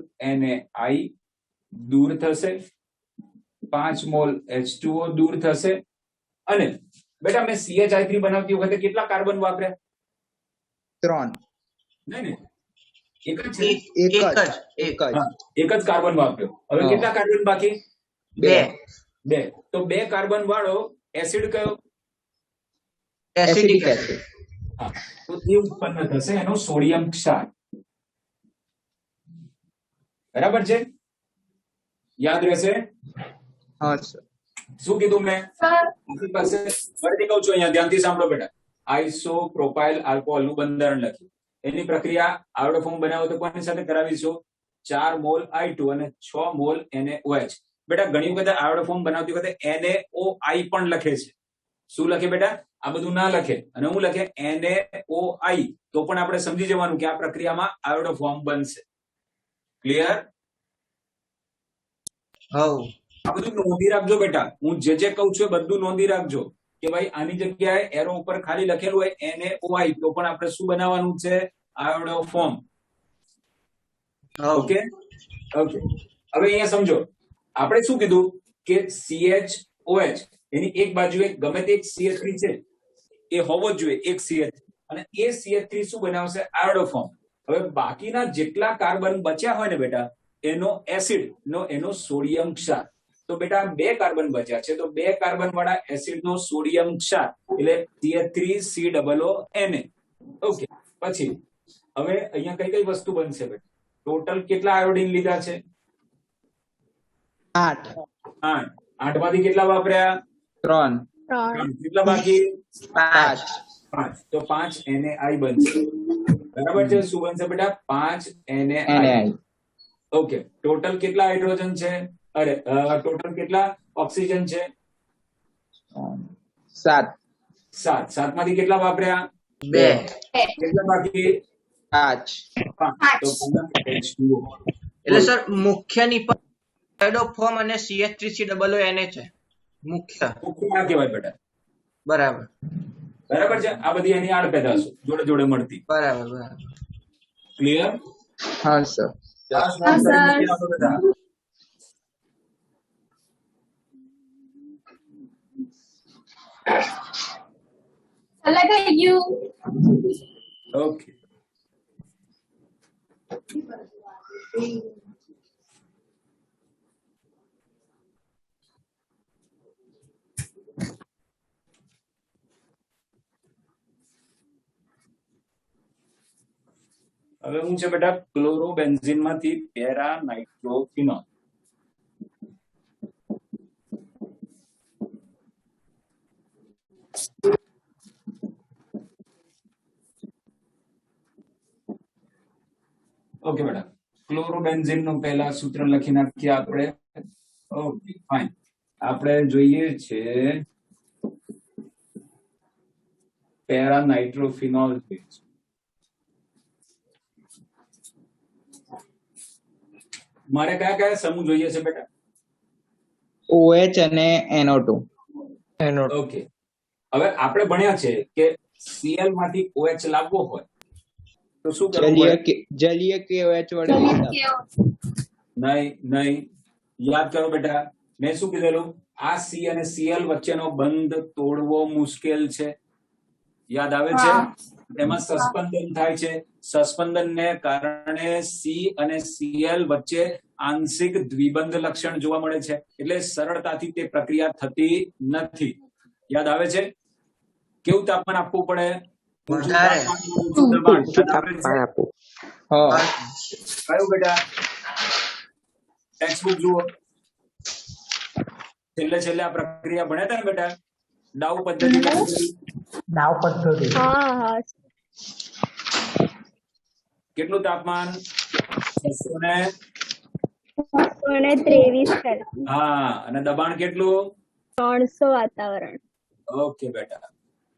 NaI દૂર થશે, 5 મોલ H2O દૂર થશે. અને બેટા મેં CHI3 બનાવતી વખતે કેટલા કાર્બન વાપર્યા? 3. નહીં ને, એક જ છે. એક જ કાર્બન વાપર્યો. હવે કેટલા કાર્બન બાકી? 2. તો 2 કાર્બન વાળો એસિડ કયો? Acidic acid. હા, તો એ ઉત્પન્ન થશે એનો સોડિયમ ક્ષાર. બરાબર છે? યાદ રહેશે? હા સર. શું કીધું મેં? આપણી પાસે ફરીથી કહું છું, અહીંયા ધ્યાનથી સાંભળો બેટા. આઈસો પ્રોપાઇલ આલ્કોહોલ નું બંધારણ લખ્યું. એની પ્રક્રિયા આવડો ફોર્મ બનાવો તો કોની સાથે કરાવીશું? 4 મોલ I2 અને 6 મોલ NaOH. બેટા ઘણી વખત આવડો ફોર્મ બનાવતી વખતે NaOI પણ લખે છે. શું લખે બેટા? આ બધું ના લખે અને હું લખે NaOI, તો પણ આપણે સમજી જવાનું કે આ પ્રક્રિયામાં આવડો ફોર્મ બનશે. ક્લિયર? હવ આ બધું નોંધી રાખજો બેટા. હું જે કહું છું એ બધું નોંધી રાખજો કે ભાઈ આની જગ્યાએ એરો ઉપર ખાલી લખેલું હોય NaOI, તો પણ આપણે શું બનાવવાનું છે? આવડો ફોર્મ. હવ ઓકે ઓકે. હવે અહીંયા સમજો, આપણે શું કીધું કે CHOH એની એક બાજુ એક ગમે તે એક CH3 છે એ હોવો જ જોઈએ, એક CH, અને એ CH3 શું બનાવશે? આવડો ફોર્મ. હવે બાકીના જેટલા કાર્બન બચ્યા હોય ને બેટા, એનો એસિડ નો એનો સોડિયમ ક્ષાર. તો બેટા 2 કાર્બન બચ્યા છે, તો 2 કાર્બન વાળા એસિડ નો સોડિયમ ક્ષાર એટલે CH3COONA. ઓકે. પછી હવે અહીંયા કઈ કઈ વસ્તુ બનશે બેટા? ટોટલ કેટલા આયોડિન લીધા છે? 8, 8. 8 માંથી કેટલા વાપર્યા? 3, 3. કેટલા બાકી? 5. 5. તો 5 NaI બનશે. બરાબર છે? શું બનશે બેટા? 5 NaI. NaI. ઓકે. ટોટલ કેટલા હાઇડ્રોજન છે? અરે ટોટલ કેટલા ઓક્સિજન છે? 7, 7. 7 માંથી કેટલા વાપર્યા? 2. કેટલા બાકી? 5. 5. તો H2O. એટલે સર મુખ્યની પર આયોડો ફોર્મ અને CH3COONA છે મુખ્ય. મુખ્ય ના કહેવાય બેટા. બરાબર બરાબર છે? આ બધી એની આડપેદાશો જોડે જોડે મળતી. બરાબર બરાબર. ક્લિયર? હા સર. ઓકે. હવે હું છે બેટા ક્લોરોબેન્ઝીન માંથી પેરા નાઇટ્રોફિનોલ. ઓકે બેટા, ક્લોરોબેન્ઝીન નું પહેલા સૂત્ર લખી નાખીએ આપણે. Okay fine. આપણે જોઈએ છે પેરા નાઇટ્રોફિનોલ. મારે કયા કયા સમૂહ જોઈએ છે બેટા? OH અને NO2. ઓકે. હવે આપણે ભણ્યા છે કે Cl માંથી OH લાવવો હોય તો શું કરવું પડે? જલીય KOH વડે નહીં. યાદ કરો બેટા, મેં શું કીધેલું? આ C અને Cl વચ્ચેનો બંધ તોડવો મુશ્કેલ છે. યાદ આવે છે? એમાં સસ્પેન્શન થાય છે. સસ્પેન્શનને કારણે C અને Cl વચ્ચે આંશિક દ્વિબંધ લક્ષણ જોવા મળે છે, એટલે સરળતાથી તે પ્રક્રિયા થતી નથી. યાદ આવે છે? કેવું તાપમાન આપવું પડે? વધારે. કયું બેટા? ટેક્સ્ટબુક જુઓ. છેલ્લે આ પ્રક્રિયા ભણ્યા હતા ને બેટા? ડાઉ પદ્ધતિ. હા. કેટલું તાપમાન? 623 સેલ્સિયસ. હા. અને દબાણ કેટલું? 300 વાતાવરણ. ઓકે બેટા.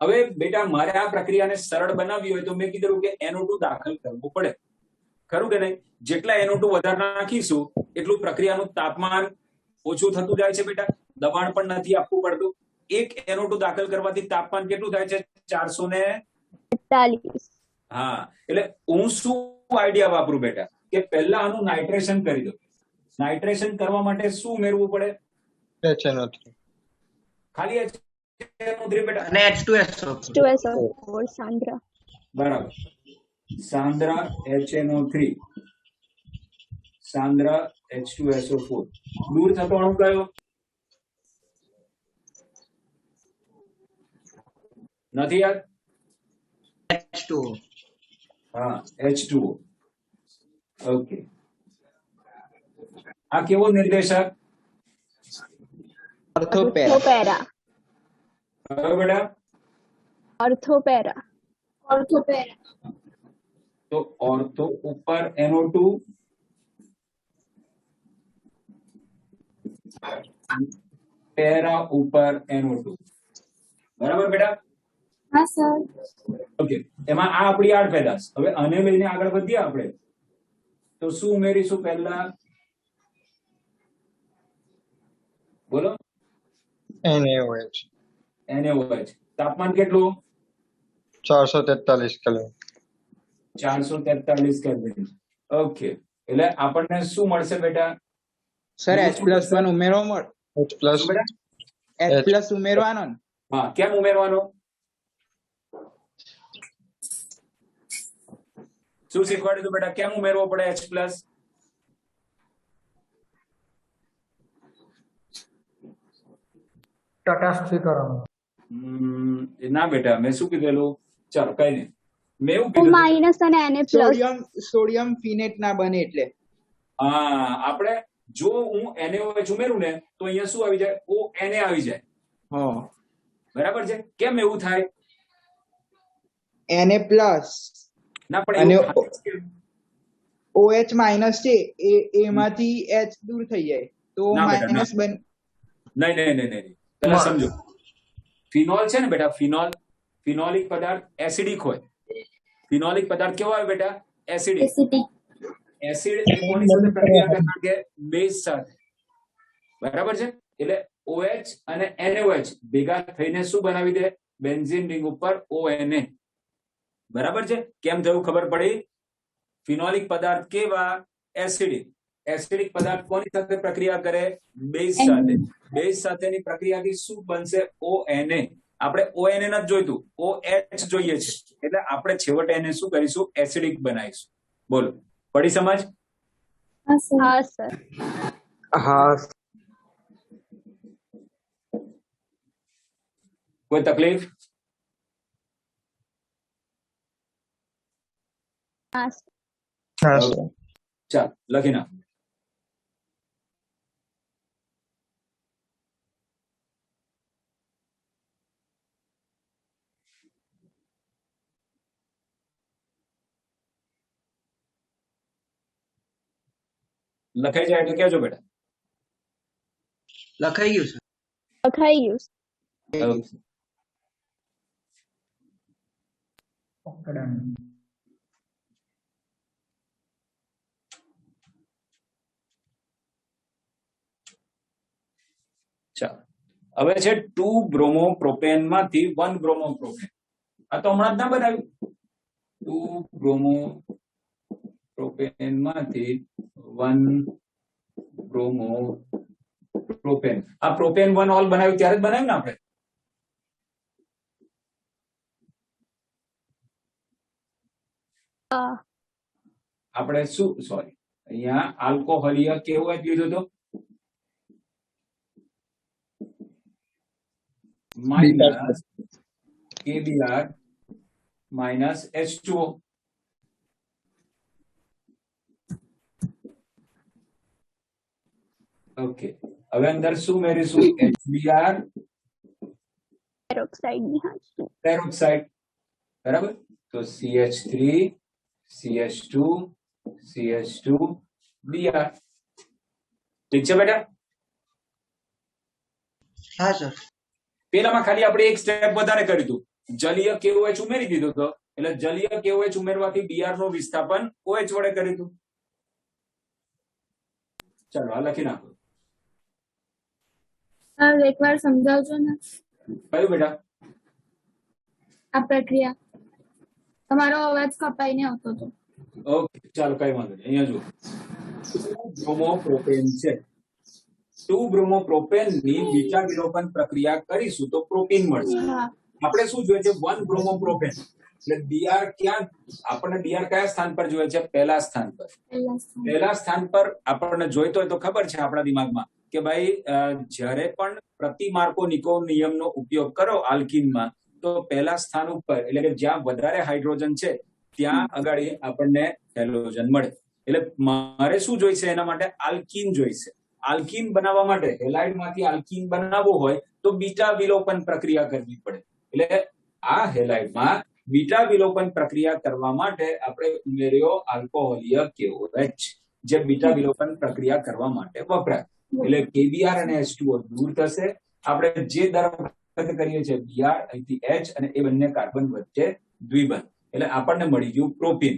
હવે બેટા મારે આ પ્રક્રિયાને સરળ બનાવવી હોય તો મેં કીધું કે NO2 દાખલ કરવું પડે. ખરું કે નહીં? જેટલા NO2 વધારે નાખીશું એટલું પ્રક્રિયાનું તાપમાન ઓછું થતું જાય છે બેટા. દબાણ પણ નથી આપવું પડતું. એક NO2 દાખલ કરવાથી તાપમાન કેટલું થાય છે? 445. હા. એટલે હું શું આઈડિયા વાપરું બેટા કે પહેલા આનું નાઇટ્રેશન કરી દો. નાઇટ્રેશન કરવા માટે શું ઉમેરવું પડે? ખાલી HNO3 બેટા. અને H2SO. H2SO4 સાંદ્ર. બરાબર. સાંદ્ર HNO3, સાંદ્ર H2SO4. દૂર થતો અણુ કયો? નથી યાદ? H2O. હા, H2O. ઓકે. આ કેવો નિર્દેશક? ઓર્થોપેરા. ઓર્થોપેરા. કયો બેટા? ઓર્થોપેરા. ઓર્થોપેરા. તો ઓર્થો ઉપર NO2, પેરા ઉપર NO2. બરાબર બેટા? હા સર. ઓકે, એમાં આ આપણી આડ પેદાશ. હવે આને લઈને આગળ વધીએ આપણે, તો શું ઉમેરીશું પહેલા? બોલો. NaOH NaOH. તાપમાન કેટલું? 443 કેલ્વિન. 443 કેલ્વિન. ઓકે, એટલે આપણને શું મળશે બેટા? સર H+1 ઉમેરવો મળે. H પ્લસ શું બેટા? H+ ઉમેરવાનો ને. હા, કેમ ઉમેરવાનો? શું શીખવાડ્યું હતું બેટા? કેમ ઉમેરવો પડે H+? ના બેટા, મેં શું કીધેલું? ચાલો કઈ નહીં, મેં એવું કીધું. માઇનસ અને Na પ્લસ. સોડિયમ ફિનેટ ના બને એટલે. હા, આપણે જો હું NaOH ઉમેરું ને તો અહીંયા શું આવી જાય? ONA આવી જાય. હા, બરાબર છે? કેમ એવું થાય? Na પ્લસ ના પણ અને એવું થાય જ કેમ? OH માઇનસ છે એમાંથી H દૂર થઈ જાય તો ના બેટા, માઇનસ બન. નહીં. પેલા સમજો. ફિનોલ છે ને બેટા, ફિનોલિક પદાર્થ એસિડિક હોય. ફિનોલિક પદાર્થ કેવો આવે બેટા? એસિડિક. એસિડ એ કોની સાથે પ્રક્રિયા કરનાર કે? બેઝ સાથે. બરાબર છે? એટલે OH અને NaOH ભેગા થઈને શું બનાવી દે? બેન્ઝીન રિંગ ઉપર ONA. બરાબર છે? કેમ થયું ખબર પડી? ફિનોલિક પદાર્થ કેવા? એસિડિક. એસિડિક પદાર્થ કોની સાથે પ્રક્રિયા કરે? બેઝ સાથે. બેઝ સાથેની પ્રક્રિયાથી શું બનશે? ONA. આપણે ONA નથી જોઈતું, OH જોઈએ છે. એટલે આપણે છેવટે એને શું કરીશું? એસિડિક બનાવીશું. બોલો, પડી સમજ? હા સર. હા. કોઈ તકલીફ? હા સર. હા સર. ચાલ લખી નાખ. લખાઈ જાય એટલે કહેજો બેટા. લખાઈ ગયું છે. લખાઈ ગયું. ચાલો, હવે છે 2 બ્રોમોપ્રોપેન માંથી 1 બ્રોમોપ્રોપેન. આ તો હમણાં જ ના બનાવ્યું. 2 બ્રોમોપ્રોપેન માંથી 1 બ્રોમોપ્રોપેન. આ પ્રોપેન 1 ઓલ બનાવ્યું ત્યારે જ બનાવ્યું ને આપણે? આપણે શું, સોરી, અહીંયા આલ્કોહોલિય કેવું જ લીધું હતું? Minus KBr minus H2O. Okay, હવે અંદર શું મેળવીશું? HBr પેરોક્સાઇડ ની હાજરી. પેરોક્સાઇડ. બરાબર? તો CH3 CH2 CH2 Br. ઠીક છે બેટા? હા સર. પેલામાં ખાલી આપણે એક સ્ટેપ વધારે કર્યું હતું. જલીય KOH ઉમેરી દીધું હતો, એટલે જલીય KOH ઉમેરવાથી Br નું વિસ્થાપન OH વડે કર્યું હતું. ચાલો આ લખી નાખો. સર એકવાર સમજાવજો ને કયું બેટા? આ પ્રક્રિયા. તમારો અવાજ કપાઈને આવતો હતો. ઓકે, ચાલો કઈ વાંધો નહીં. અહીંયા જુઓ, 2 બ્રોમોપ્રોપેન છે. 2 બ્રોમોપ્રોપેન ની બીટા વિલોપન પ્રક્રિયા કરીશું તો પ્રોપીન મળશે. હા. આપણે શું જોઈએ છે? 1 બ્રોમોપ્રોપેન. એટલે Br ક્યાં? આપણને Br કયા સ્થાન પર જોઈએ છે? પહેલા સ્થાન પર. પહેલા સ્થાન પર આપણને જોઈતો હોય તો ખબર છે આપણા દિમાગમાં કે ભાઈ જ્યારે પણ પ્રતિ માર્કોનિકો નિયમનો ઉપયોગ કરો આલ્કીનમાં, તો પહેલા સ્થાન ઉપર એટલે કે જ્યાં વધારે હાઇડ્રોજન છે ત્યાં આગળ આપણને હેલોજન મળે. એટલે મારે શું જોઈશે? એના માટે આલ્કીન જોઈશે. આલ્કીન બનાવવા માટે, હેલાઇડ માંથી આલ્કીન બનાવવું હોય તો બીટા વિલોપન પ્રક્રિયા કરવી પડે. એટલે આ હેલાઇડમાં બીટા વિલોપન પ્રક્રિયા કરવા માટે આપણે ઉમેર્યો આલ્કોહોલીય KOH, જે બીટા વિલોપન પ્રક્રિયા કરવા માટે વપરાય. એટલે KBr અને H2O દૂર થશે. આપણે જે દર કરીએ છીએ Br અહીંથી H, અને એ બંને કાર્બન વચ્ચે દ્વિબંધ, એટલે આપણને મળી ગયું પ્રોપીન.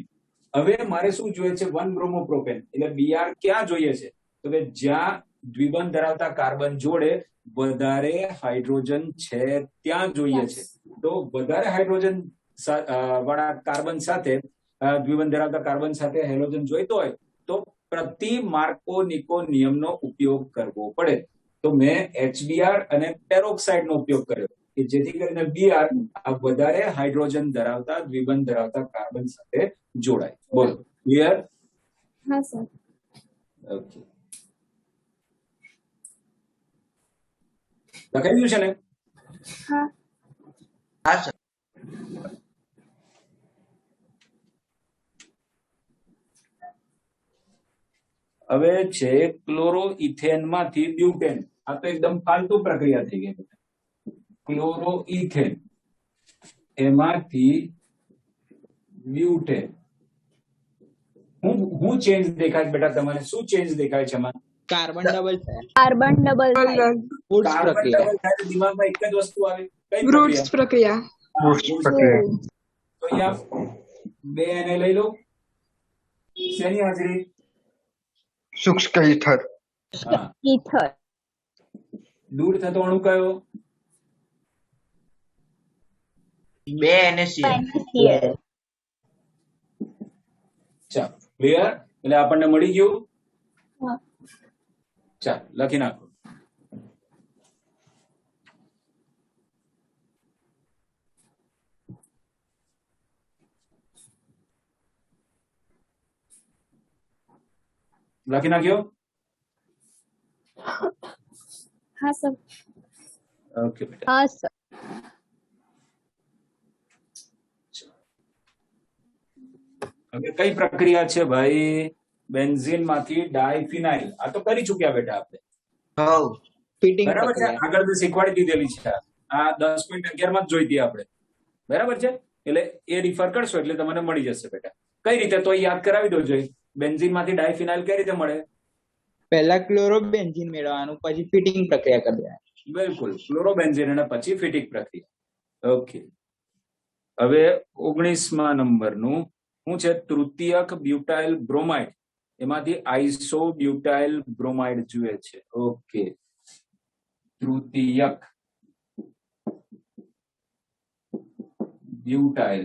હવે મારે શું જોઈએ છે? 1 બ્રોમોપ્રોપેન. એટલે Br ક્યાં જોઈએ છે? તો કે જ્યાં દ્વિબંધ ધરાવતા કાર્બન જોડે વધારે હાઇડ્રોજન છે ત્યાં જોઈએ છે. તો વધારે હાઇડ્રોજન વાળા કાર્બન સાથે, દ્વિબંધ ધરાવતા કાર્બન સાથે હેલોજન જોઈતો હોય તો પ્રતિ માર્કોનિકો નિયમનો ઉપયોગ કરવો પડે. તો મેં HBr અને પેરોક્સાઇડ નો ઉપયોગ કર્યો કે જેથી કરીને Br આ વધારે હાઇડ્રોજન ધરાવતા દ્વિબંધ ધરાવતા કાર્બન સાથે જોડાય. બોલો, ક્લિયર? હા સર. ઓકે, લખાઈ ગયું છે ને? હા. હા સર. હવે છે ક્લોરો ઇથેન માંથી બ્યુટેન. આ તો એકદમ ફાલતુ પ્રક્રિયા થઈ ગઈ. ક્લોરો ઇથેન એમાંથી બ્યુટેન. હું ચેન્જ દેખાય બેટા તમારે? શું ચેન્જ દેખાય છે એમાં? કાર્બન ડબલ થાય. કાર્બન ડબલ થાય. વૂડ્સ કાર્બન પ્રક્રિયા. ડબલ થાય તો દિમાગમાં એક જ વસ્તુ આવે. કઈ બ્રુટ્સ પ્રક્રિયા? પ્રક્રિયા. Woods પ્રક્રિયા. તો અહીંયા 2 એને લઈ લો. શેની હાજરી? શુષ્ક ઇથર. હા. ઇથર. દૂર થતો અણુ કયો? 2 NaCl. NaCl. ચાલો, ક્લિયર? એટલે આપણને મળી ગયું. હા. ચાલો, લખી નાખો. લખી નાખ્યો? હા સર. ઓકે બેટા. હા સર. હવે કઈ પ્રક્રિયા છે ભાઈ? બેન્ઝીન માંથી ડાયફિનાઇલ. આ તો કરી ચૂક્યા બેટા આપણે, હવ. ફિટિંગ બરાબર છે? પ્રક્રિયા. આગળ મેં શીખવાડી દીધેલી છે. આ 10.11 માં જ જોઈતી આપણે, બરાબર છે? એટલે એ રિફર કરશો એટલે તમને મળી જશે બેટા. કઈ રીતે તો યાદ કરાવી દો જોઈએ. બેન્ઝીન માંથી ડાયફિનાઇલ કઈ રીતે મળે? પહેલા ક્લોરોબેન્ઝીન મેળવવાનું, પછી ફિટિંગ પ્રક્રિયા કરી દેવાની. બિલકુલ, ક્લોરોબેન્ઝીન અને પછી ફિટિંગ પ્રક્રિયા. ઓકે, હવે 19મા નંબરનું શું છે? તૃતીયક બ્યુટાઇલ બ્રોમાઇડ. એમાંથી આઇસો બ્યુટાઇલ બ્રોમાઇડ જોઈએ છે. ઓકે, તૃતીયક બ્યુટાઇલ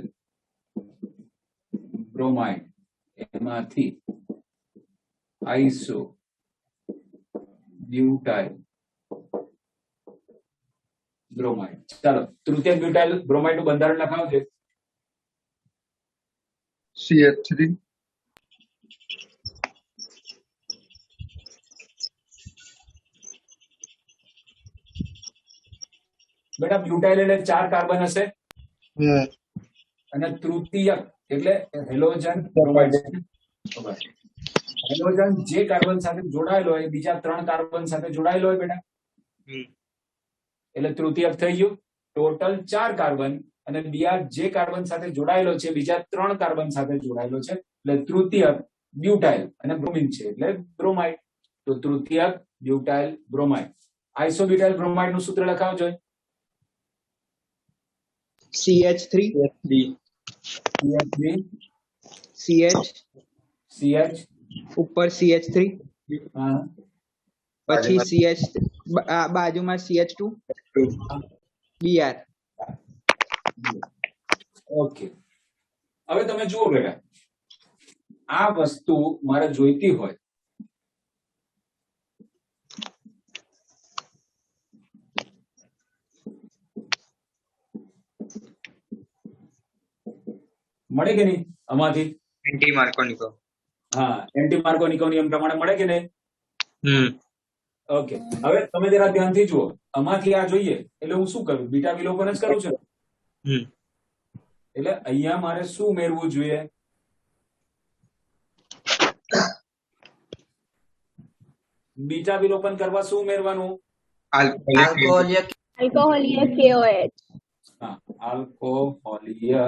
બ્રોમાઇડ એમાંથી આઇસો બ્યુટાઇલ બ્રોમાઇડ. ચાલો, તૃતીય બ્યુટાઇલ બ્રોમાઇડ નું બંધારણ લખાવો છે. CH3. બેટા બ્યુટાઇલ એટલે 4 કાર્બન હશે, અને તૃતીયક એટલે હેલોજન બ્રોમાઇડ. હેલોજન જે કાર્બન સાથે જોડાયેલો હોય બીજા 3 કાર્બન સાથે જોડાયેલો હોય બેટા, એટલે તૃતીયક થઈ ગયું. ટોટલ 4 કાર્બન, અને બીઆર જે કાર્બન સાથે જોડાયેલો છે બીજા 3 કાર્બન સાથે જોડાયેલો છે, એટલે તૃતીયક બ્યુટાઇલ, અને બ્રોમિન છે એટલે બ્રોમાઇડ. તો તૃતીયક બ્યુટાઇલ બ્રોમાઇડ. આઇસોબ્યુટાઇલ બ્રોમાઇડ નું સૂત્ર લખાવો જોઈએ. CH3 CH3 CH CH ઉપર CH3, હા, પછી CH બાજુમાં CH2 Br. ઓકે. હવે તમે જુઓ બેટા, આ વસ્તુ મારે જોઈતી હોય મળે કે નહીં આમાંથી? એન્ટી માર્કોનિકો. હા, એન્ટી માર્કોનિકો નિયમ પ્રમાણે મળે કે નહીં? ઓકે, હવે તમે જરા ધ્યાનથી જુઓ. આમાંથી આ જોઈએ એટલે હું શું કરું? બીટા વિલોપન જ કરું છું. એટલે અહીંયા મારે શું ઉમેરવું જોઈએ? બીટા વિલોપન કરવા શું ઉમેરવાનું? આલ્કોહોલિક આલ્કોહોલિક Alcohol હા, આલ્કોહોલિય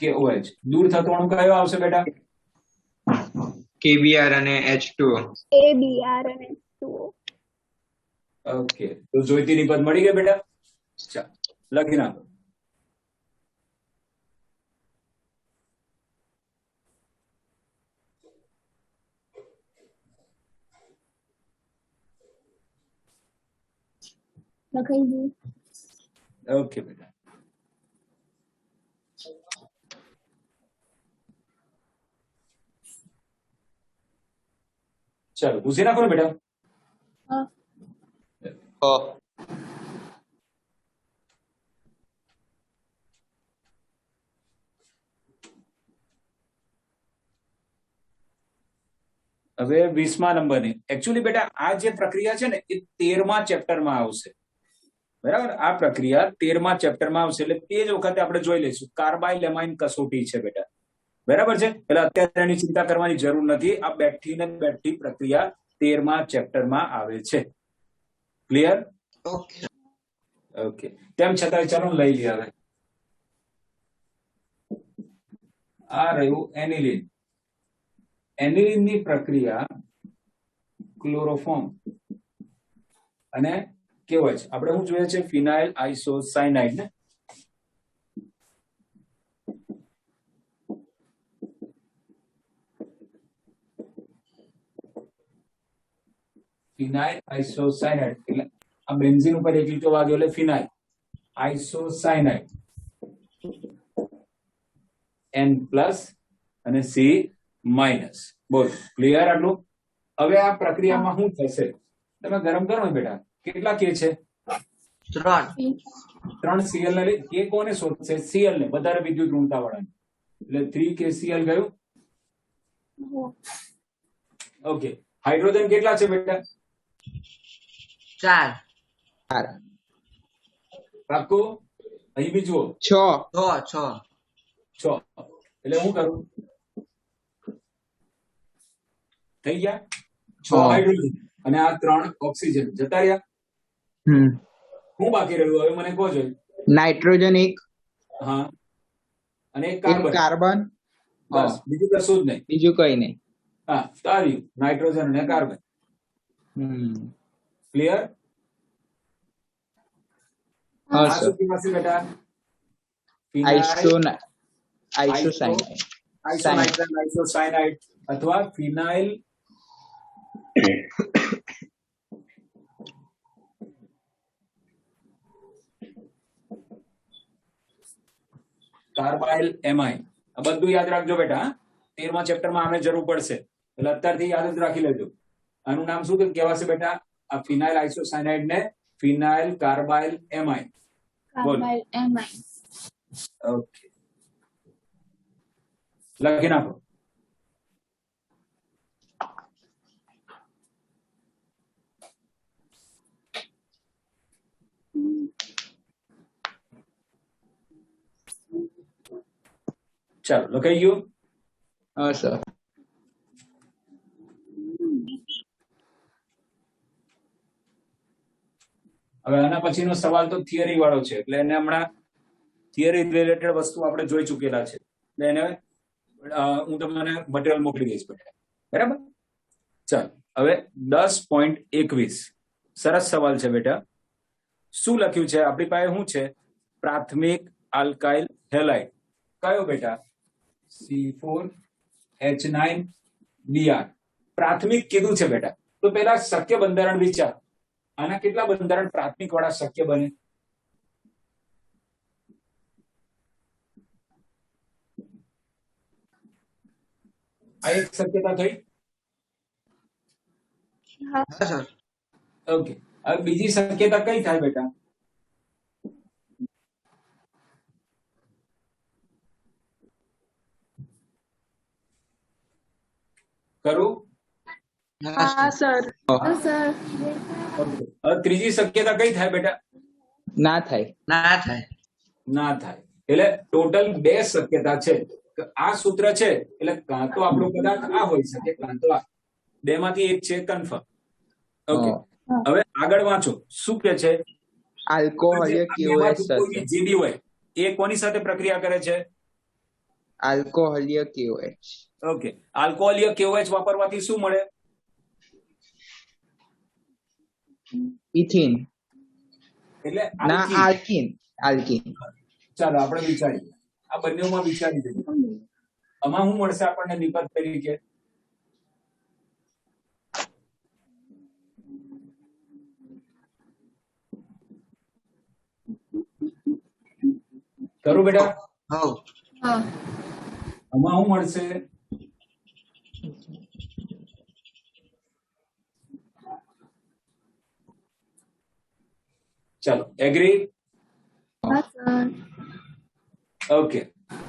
KOH. દૂર થતો અણુ કયો આવશે બેટા? KBr અને H2O. ABR and H2O. Okay, તો જોઈતી નિપજ મળી ગઈ બેટા. ચાલ લખી નાખો. લખાઈ ગયું. ઓકે બેટા. ચાલો પૂછી નાખો ને બેટા. હા. હવે 20મા નંબરની એકચ્યુઅલી બેટા આ જે પ્રક્રિયા છે ને એ 13મા ચેપ્ટરમાં આવશે, બરાબર? આ પ્રક્રિયા 13મા ચેપ્ટરમાં આવશે એટલે તે જ વખતે આપણે જોઈ લઈશું. કાર્બાઇલ એમાઇન કસોટી છે બેટા, બરાબર છે? એટલે અત્યારે એની ચિંતા કરવાની જરૂર નથી. આ બેઠી ને બેઠી પ્રક્રિયા 13મા ચેપ્ટરમાં આવે છે. ક્લિયર? ઓકે ઓકે, તેમ છતાં ચાલો લઈ લઈએ. હવે આ રહ્યું એનિલિન. એનિલિનની પ્રક્રિયા ક્લોરોફોર્મ અને કેવું છે આપણે શું જોઈએ છે? ફિનાઇલ આઇસોસાયનાઇડ ને ફિનાઇલ આઇસોસાયનાઇડ એટલે આ બેન્ઝીન ઉપર એક લીટો વાગ્યો એટલે ફિનાઇલ આઇસોસાયનાઇડ N+ અને C-. બોલ ક્લિયર આટલું? હવે આ પ્રક્રિયામાં શું થશે? તમે ગરમ કરો ને બેટા, કેટલા કે છે? 3 3 Cl ને લઈ કે કોને શોધશે? Cl ને, વધારે વિદ્યુત ઋણતા વાળાને. એટલે 3 KCl ગયું. ઓકે, હાઇડ્રોજન કેટલા છે બેટા? 4 પાક્કું? અહીં બી જુઓ 6 6 એટલે હું કરું? થઈ ગયા 6 હા. હાઇડ્રોજન અને આ 3 ઓક્સિજન જતા રહ્યા. શું બાકી રહ્યું હવે મને કહો જોઈએ? નાઇટ્રોજન એક, હા, અને એક એક કાર્બન. કાર્બન, બસ, બીજું કશું જ નહીં. બીજું કઈ નહીં. હા, તો આવ્યું નાઇટ્રોજન અને કાર્બન. ક્લિયર? હા આ સર. શું કહેવાશે બેટા? આઇસોસાયનાઇડ. આઇસોનાઇટ્રાઇલ આઇસોસાયનાઇડ અથવા ફિનાઇલ કાર્બાઇલ એમાઇન. આ બધું યાદ રાખજો બેટા. 13મા ચેપ્ટરમાં આને જરૂર પડશે એટલે અત્યારથી યાદ જ રાખી લેજો. આનું નામ શું કહેવાશે બેટા? આ ફિનાઇલ આઇસોસાયનાઇડ ને ફિનાઇલ કાર્બાઇલ એમાઇન. બોલ. Carbyl amine. ઓકે, લખી નાખો. ચાલો લખાઈ ગયું? હા સર. હવે આના પછીનો સવાલ તો થિયરી વાળો છે એટલે એને હમણાં થિયરી રિલેટેડ વસ્તુ આપણે જોઈ ચૂકેલા છે એટલે એને હું તમને મટીરિયલ મોકલી દઈશ બેટા, બરાબર? ચાલો હવે 10.21 સરસ સવાલ છે બેટા. શું લખ્યું છે આપણી પાસે? શું છે? પ્રાથમિક આલ્કાઇલ હેલાઇડ કયો બેટા? C4H9Br. પ્રાથમિક કીધું છે બેટા, તો પેલા શક્ય બંધારણ વિચાર. આના કેટલા બંધારણ પ્રાથમિક વાળા શક્ય બને? આ એક શક્યતા થઈ. હા સર. ઓકે, હવે બીજી શક્યતા કઈ થાય બેટા? કરું? હા સર. હા સર. ઓકે, હવે ત્રીજી શક્યતા કઈ થાય બેટા? ના થાય. ના થાય. ના થાય. એટલે ટોટલ 2 શક્યતા છે. આ સૂત્ર છે એટલે કાં તો આપણો પદાર્થ આ હોઈ શકે, કાં તો આ. 2 માંથી એક છે કન્ફર્મ. ઓકે, હા. હવે આગળ વાંચો શું કે છે. આલ્કોહોલીય KOH કોઈ બી સાથે. જે બી હોય એ કોની સાથે પ્રક્રિયા કરે છે? આલ્કોહોલીય KOH. ઓકે, આલ્કોહોલીય KOH વાપરવાથી શું મળે? ઇથિન. એટલે ના, alkene. આલ્કીન. આલ્કીન. ચાલો આપણે વિચારીએ, આ બંનેમાં વિચારી દઈએ. આમાં શું મળશે આપણને નિપજ તરીકે? કરું બેટા? હવ હા આમાં શું મળશે? ચાલો, એગ્રી? હા સર ઓકે,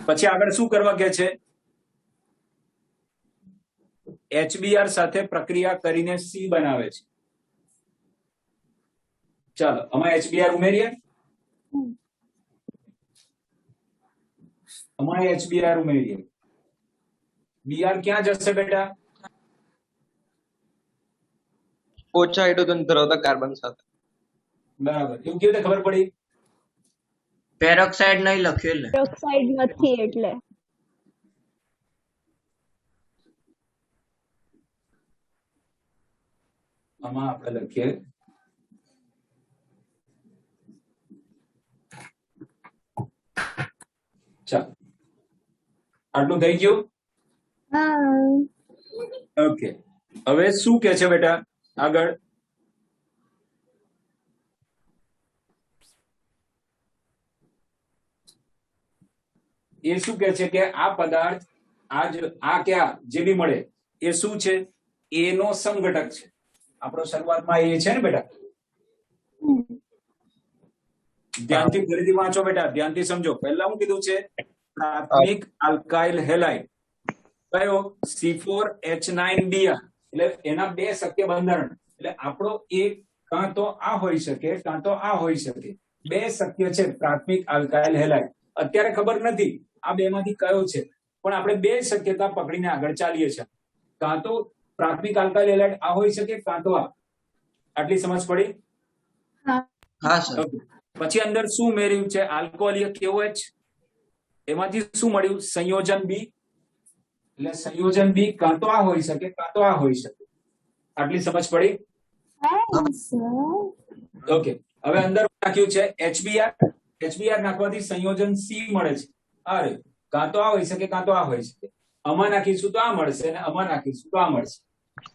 પછી આગળ શું કરવા કે છે? HBr સાથે પ્રક્રિયા કરીને C બનાવે છે. ચાલો, આમાં HBr ઉમેરીએ. આમાં HBr ઉમેરીએ. Br ક્યાં જશે બેટા? ઓછા હાઇડ્રોજન ધરાવતા કાર્બન સાથે. બરાબર, એવું કેવી રીતે ખબર પડી? પેરોક્સાઇડ નહીં લખ્યું એટલે ઓક્સાઇડ નથી એટલે. આમાં આપણે લખીએ ચાલો, આટલું થઈ ગયું. હા ઓકે, હવે શું કે છે બેટા આગળ? એ શું કે છે કે આ પદાર્થ આ ક્યાં જે બી મળે એ શું છે? એ નો સમઘટક છે. આપણો શરૂઆતમાં એ છે ને બેટા? ધ્યાનથી ફરીથી વાંચો બેટા, ધ્યાનથી સમજો. પહેલા હું કીધું છે? પ્રાથમિક આલ્કાઇલ હેલાઇડ કયો? C4H9Br. એટલે એના બે શક્ય બંધારણ. એટલે આપણો એક કાં તો આ હોઈ શકે કાં તો આ હોઈ શકે. બે શક્ય છે પ્રાથમિક આલ્કાઇલ હેલાઇડ. અત્યારે ખબર નથી આ બે માંથી કયો છે, પણ આપણે બે શક્યતા પકડીને આગળ ચાલીએ છીએ. કાં તો પ્રાથમિક આલ્કાઇલ હેલાઇડ આ હોઈ શકે કાં તો આ. આટલી સમજ પડી? હા સર Okay. પછી અંદર શું ઉમેર્યું છે? આલ્કોહોલીય KOH. એમાંથી શું મળ્યું? સંયોજન બી. એટલે સંયોજન બી કાં તો આ હોઈ શકે કાં તો આ હોઈ શકે. આટલી સમજ પડી? સર ઓકે, હવે અંદર નાખ્યું છે HBr. HBr નાખવાથી સંયોજન C મળે છે. અરે, કાં તો આ હોઈ શકે કાં તો આ હોઈ શકે. આમાં નાખીશું તો આ મળશે અને આમાં નાખીશું તો આ મળશે.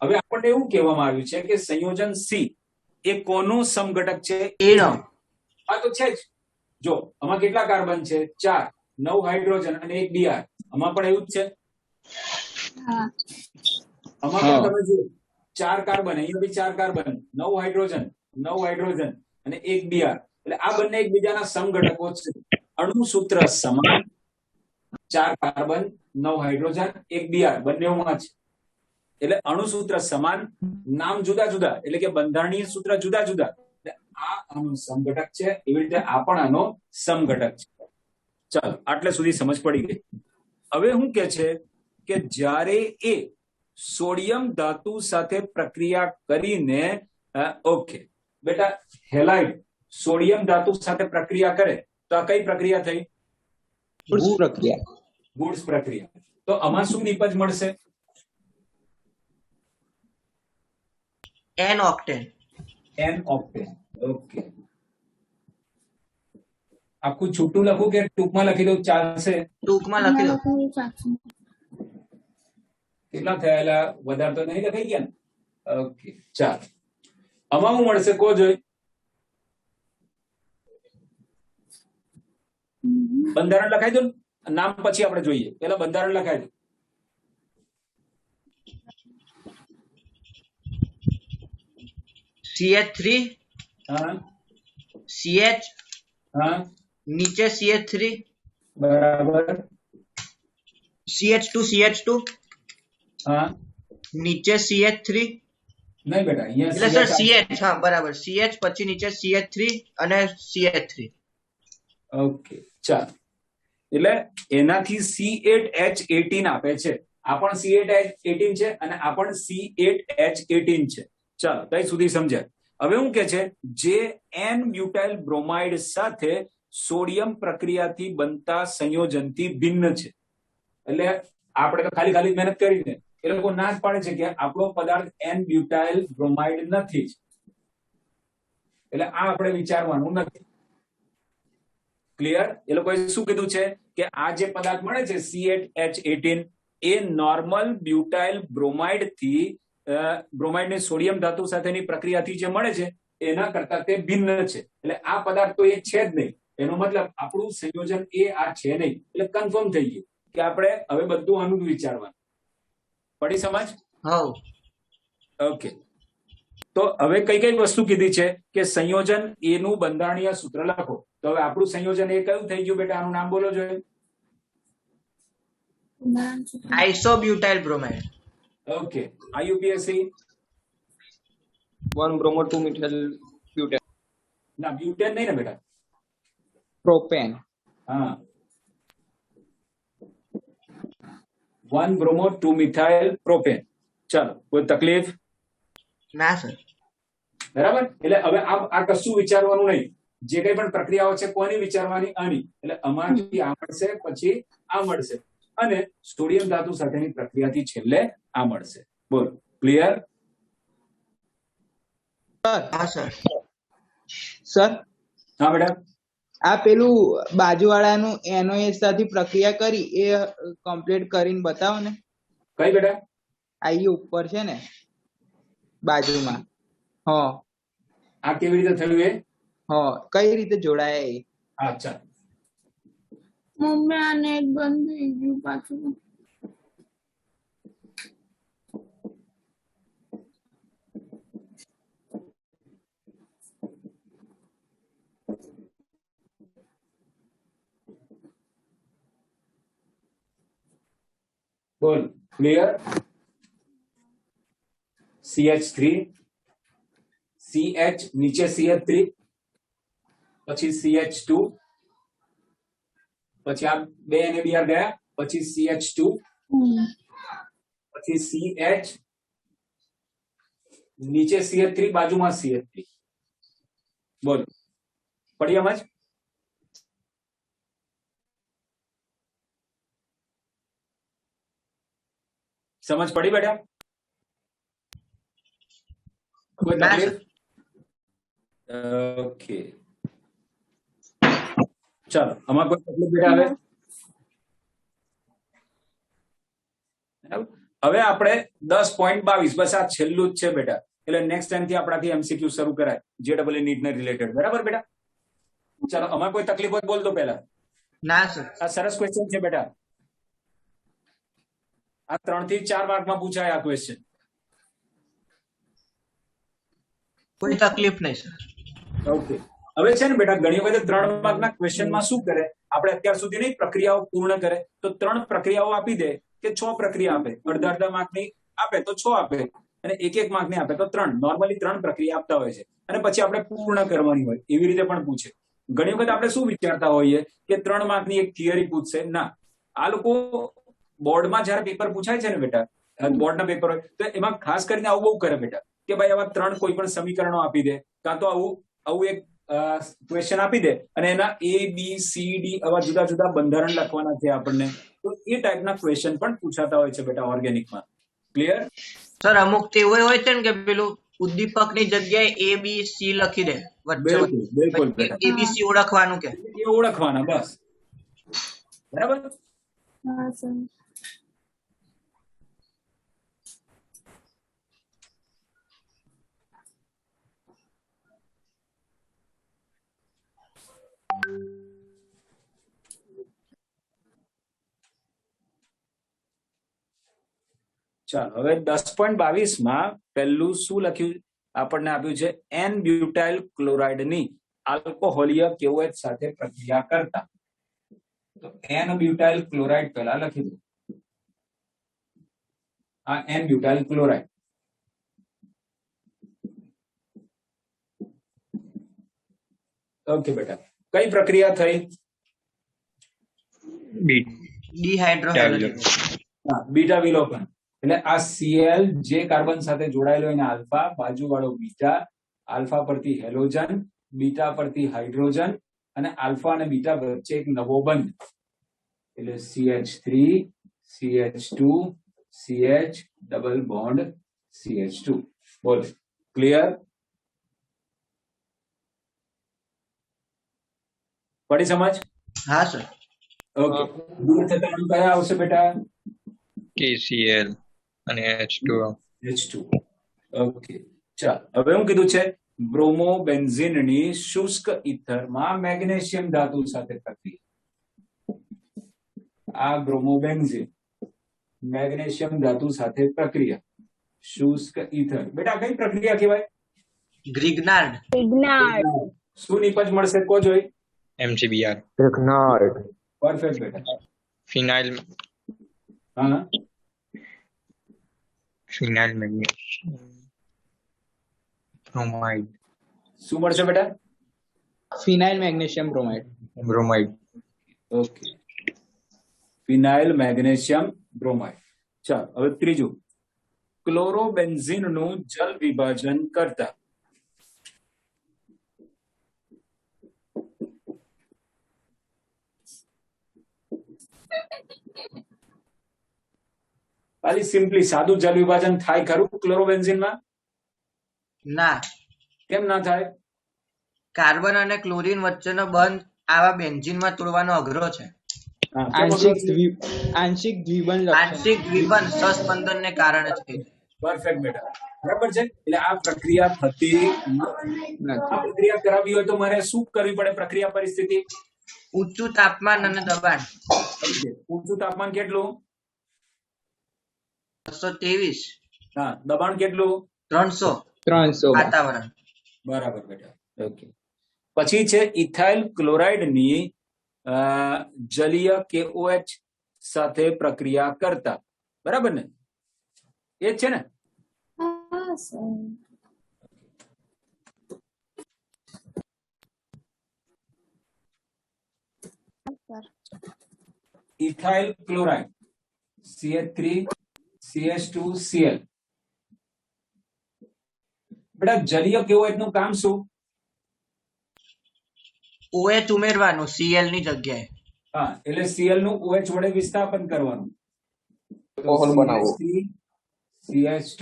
હવે આપણને એવું કહેવામાં આવ્યું છે કે સંયોજન C એ કોનું સમઘટક છે? એનો આ તો છે જ. જો આમાં કેટલા કાર્બન છે? 4, 9 હાઇડ્રોજન અને 1 Br. આમાં પણ એવું જ છે. હા આમાં પણ તમે જુઓ 4 કાર્બન, અહીંયા બી 4 કાર્બન, 9 હાઇડ્રોજન, 9 હાઇડ્રોજન અને 1 Br. એટલે આ બંને એકબીજાના સમઘટકો છે. અણુ સૂત્ર સમાન, 4 કાર્બન, 9 હાઇડ્રોજન, 1 Br બંનેમાં છે. એટલે અણુ સૂત્ર સમાન, નામ જુદા જુદા, એટલે કે બંધારણીય સૂત્ર જુદા જુદા. એટલે આ આનો સમઘટક છે, એવી રીતે આ પણ આનો સમઘટક છે. ચાલો, આટલે સુધી સમજ પડી ગઈ. હવે શું કે છે કે જ્યારે એ સોડિયમ ધાતુ સાથે પ્રક્રિયા કરીને ઓકે બેટા, હેલાઇડ સોડિયમ ધાતુ સાથે પ્રક્રિયા કરે તો આ કઈ પ્રક્રિયા થઈ? વૂડ્સ પ્રક્રિયા. વૂડ્સ પ્રક્રિયા. તો આમાં શું નિપજ મળશે? N octane. N octane. Okay, આખું છૂટું લખું કે ટૂંકમાં લખી દઉં ચાલશે? ટૂંકમાં લખી દો કેટલા થયેલા? વધારે તો નહીં લખાઈ ગયા ને? ઓકે, ચાલો. આમાં શું મળશે કહો જોઈ? બંધારણ લખાઈ દો ને, નામ પછી આપણે જોઈએ. પેલા બંધારણ લખાઈ દો. CH3 હા CH હા નીચે CH3 બરાબર. CH2 CH2 હા નીચે CH3 નહીં બેટા, એટલે અહીંયા સર CH હા બરાબર CH પછી નીચે CH3 અને CH3. ઓકે, ચાલો. એટલે એનાથી C8H18 આપે છે. આ પણ C8H18 છે અને આ પણ C8H18 છે. ચાલો ત્યાં સુધી સમજ્યા. હવે શું કે છે, જે એન બ્યુટાઇલ બ્રોમાઇડ સાથે સોડિયમ પ્રક્રિયાથી બનતા સંયોજનથી ભિન્ન છે. એટલે આપણે તો ખાલી ખાલી મહેનત કરીને એ લોકો ના જ પાડે છે કે આપણો પદાર્થ એન બ્યુટાઇલ બ્રોમાઇડ નથી જ. એટલે આ આપણે વિચારવાનું નથી. ક્લિયર? એ લોકોએ શું કીધું છે કે આ જે પદાર્થ મળે છે C8H18 એ નોર્મલ બ્યુટાઇલ બ્રોમાઇડ થી બ્રોમાઇડ ને સોડિયમ ધાતુ સાથેની પ્રક્રિયાથી જે મળે છે એના કરતા તે ભિન્ન છે. એટલે આ પદાર્થ તો એ છે જ નહીં. એનો મતલબ આપણું સંયોજન એ આ છે નહીં. એટલે કન્ફર્મ થઈ ગયું કે આપણે હવે બધું આનું જ વિચારવાનું. પડી સમજ? ઓકે. તો હવે કઈ કઈ વસ્તુ કીધી છે કે સંયોજન એ નું બંધારણીય સૂત્ર લખો. તો હવે આપણું સંયોજન એ કયું થઈ ગયું બેટા? આનું નામ બોલો જોઈએ. Isobutyl bromide. Okay. IUPAC 1 bromo 2 methyl butane. ના, બ્યુટેન નહીં ને બેટા. પ્રોપેન. હા, 1 bromo 2 methyl propane. ચાલો, કોઈ તકલીફ? ના સર. બરાબર. એટલે હવે આ કશું વિચારવાનું નહીં. જે કઈ પણ પ્રક્રિયાઓ છે કોની વિચારવાની? આની. એટલે આમાંથી આ મળશે, પછી આ મળશે, અને સોડિયમ ધાતુ સાથેની પ્રક્રિયાથી છેલ્લે આ મળશે. બોલો, ક્લિયર? હા સર. સર, હા બેટા. આ પેલું બાજુવાળાનું NOH સાથે પ્રક્રિયા કરી એ કમ્પ્લીટ કરીને બતાવો ને. કઈ બેટા? આઈ ઉપર છે ને બાજુમાં. આ કેવી રીતે થયું એ? કઈ રીતે જોડાય એ? હા, ચાલ. મમ્મી આને એક બંધ થઈ ગયું પાછું. બોલ, ક્લિયર? CH3 CH નીચે CH3 પછી CH2 પછી આ બે NABR ગયા પછી CH2 પછી CH નીચે CH3 બાજુમાં CH3. બોલ, પડી સમજ? સમજ પડી બેટા? કોઈ તકલીફ? ઓકે, ચાલો. આમાં કોઈ તકલીફ બેટા આવે? હવે આપણે 10.22 બસ આ છેલ્લું જ છે બેટા. એટલે નેક્સ્ટ ટાઈમ થી આપણાથી MCQ શરૂ કરાય JEE નીટ ને રિલેટેડ. બરાબર બેટા? ચાલો, આમાં કોઈ તકલીફ હોય બોલ દો પહેલા. ના સર. આ સરસ ક્વેશ્ચન છે બેટા. આ 3 થી 4 માર્કમાં પૂછાય આ ક્વેશ્ચન. કોઈ તકલીફ નહીં સર. ઓકે. હવે છે ને બેટા, ઘણી વખત 3 માર્કના ક્વેશ્ચનમાં શું કરે, આપણે અત્યાર સુધી નહીં પ્રક્રિયાઓ પૂર્ણ કરે તો 3 પ્રક્રિયાઓ આપી દે કે 6 પ્રક્રિયા આપે. અડધા માર્કની આપે તો 6 આપે, અને 1 માર્કની આપે તો 3. નોર્મલી 3 પ્રક્રિયા આપતા હોય છે, અને પછી આપણે પૂર્ણ કરવાની હોય. એવી રીતે પણ પૂછે. ઘણી વખત આપણે શું વિચારતા હોઈએ કે 3 માર્કની એક થિયરી પૂછશે. ના, આ લોકો બોર્ડમાં જયારે પેપર પૂછાય છે ને બેટા, બોર્ડના પેપર હોય તો એમાં ખાસ કરીને આવું બહુ કરે બેટા કે ભાઈ આવા 3 કોઈ પણ સમીકરણો આપી દે, કાં તો આવું એક ક્વેશ્ચન આપી દે, અને એના ABCD આવા જુદા જુદા બંધારણ લખવાના છે આપણને. તો એ ટાઈપના ક્વેશ્ચન પણ પૂછાતા હોય છે બેટા ઓર્ગેનિકમાં. ક્લિયર? સર, અમુક તો એવું હોય છે ને કે પેલું ઉદ્દીપકની જગ્યાએ ABC લખી દે બિલકુલ બિલકુલ બેટા. ABC ઓળખવાનું કે એ ઓળખવાના બસ. બરાબર? હા સર. ચાલો, હવે 10.22 માં પહેલું શું લખ્યું આપણને આપ્યું છે? N બ્યુટાઇલ ક્લોરાઇડ ની આલ્કોહોલીય KOH સાથે પ્રક્રિયા કરતા. તો N બ્યુટાઇલ ક્લોરાઇડ પહેલા લખી દો. આ N બ્યુટાઇલ ક્લોરાઇડ. ઓકે બેટા, કઈ પ્રક્રિયા થઈ? ડિહાઇડ્રોજનેઝ. બીટા વિલોપન. એટલે આ Cl જે કાર્બન સાથે જોડાયેલો એને આલ્ફા, બાજુવાળો બીટા, આલ્ફા પરથી હેલોજન, બીટા પરથી હાઇડ્રોજન અને આલ્ફા અને બીટા વચ્ચે એક નવો બંધ એટલે CH3 CH2 CH double bond CH2. બોલો ક્લિયર? પડી સમજ? હા સર. ઓકે. દૂર થતા કયા આવશે બેટા? KCl અને H2O. H2. ઓકે. ચાલ હવે હું કીધું છે બ્રોમોબેન્ઝીનની શુષ્ક ઇથરમાં મેગ્નેશિયમ ધાતુ સાથે પ્રક્રિયા. આ બ્રોમોબેન્ઝીન મેગ્નેશિયમ ધાતુ સાથે પ્રક્રિયા, શુષ્ક ઇથર. બેટા કઈ પ્રક્રિયા કહેવાય? ગ્રિગ્નાર્ડ. Ignite. શું નિપજ મળશે કો જોઈ? MgBr. પરફેક્ટ બેટા. Phenyl હા magnesium bromide. શું મળશે બેટા? ફિનાઇલ મેગ્નેશિયમ બ્રોમાઇડ. ઓકે. ફિનાઇલ મેગ્નેશિયમ બ્રોમાઇડ. ચાલ હવે ત્રીજું, ક્લોરોબેન્ઝીન નું જલ વિભાજન કરતા. ખાલી સિમ્પલી સાદું જલ વિભાજન થાય ખરું ક્લોરોબેન્ઝીનમાં? ના, કેમ ના થાય? કાર્બન અને ક્લોરીન વચ્ચેનો બંધ આવા બેન્ઝીનમાં તોડવાનો અઘરો છે. હા, કેમ અઘરો છે? આંશિક દ્વિબંધ લક્ષણ. આંશિક દ્વિબંધ સસ્પંદનને કારણે છે. પરફેક્ટ બેટા. બરાબર છે. એટલે આ પ્રક્રિયા થતી નથી. આ પ્રક્રિયા કરાવી હોય તો મારે શું કરવી પડે? પ્રક્રિયા પરિસ્થિતિ ઊંચું તાપમાન અને દબાણ. ઊંચું તાપમાન કેટલું? 223. હા, દબાણ કેટલું? 300 વાતાવરણ. બરાબર બેટા. ઓકે. પછી છે ઇથાઇલ ક્લોરાઇડ ની જલીય KOH સાથે પ્રક્રિયા કરતા. બરાબર ને? એ જ છે ને? હા sir. Ethyl chloride CH3 CH2 Cl. બેટા જલીય KOH નું કામ શું? OH ઉમેરવાનું Cl ની જગ્યાએ. હા, એટલે Cl નું OH વડે વિસ્થાપન કરવાનું. alcohol બનાવવો. CH2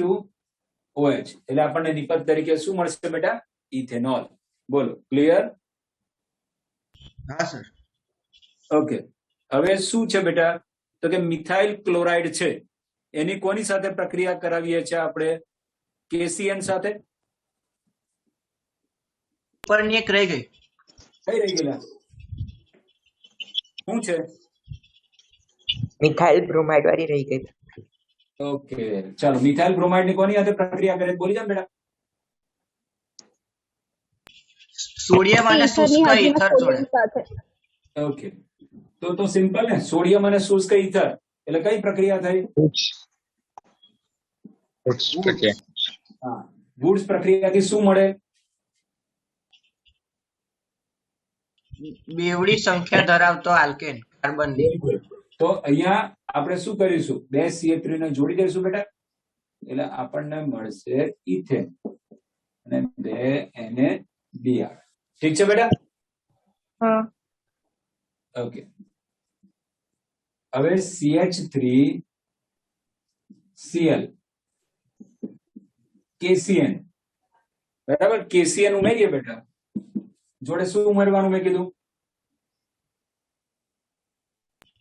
OH એટલે આપણને નિપજ તરીકે શું મળશે બેટા? ઇથેનોલ. બોલો ક્લિયર? હા સર. ઓકે. હવે શું છે બેટા? તો કે મિથાઇલ ક્લોરાઇડ છે એની કોની સાથે પ્રક્રિયા કરાવીએ છીએ આપણે? KCN સાથે. ઉપરની એક રહી ગઈ. કઈ રહી ગયેલા? શું છે? મિથાઇલ બ્રોમાઇડ વાળી રહી ગઈ. ઓકે ચાલો, મિથાઇલ બ્રોમાઇડ ની કોની સાથે પ્રક્રિયા કરે બોલી જાવ બેટા? સોડિયમ અને શુષ્ક ઇથર જોડે. સાથે. ઓકે, તો સિમ્પલ ને, સોડિયમ અને શુષ્ક ઇથર એટલે કઈ પ્રક્રિયા થઈ? હા, વુડ્સ પ્રક્રિયાથી શું મળે? બેવડી સંખ્યા ધરાવતો આલ્કેન કાર્બન. તો અહીંયા આપણે શું કરીશું? 2 CH3 ને જોડી દઈશું બેટા, એટલે આપણને મળશે ઇથેન અને 2 NaBr. ઠીક છે બેટા? હા. ઓકે. હવે CH3 Cl KCN. બરાબર, KCN ઉમેરીએ બેટા. જોડે શું ઉમેરવાનું મેં કીધું?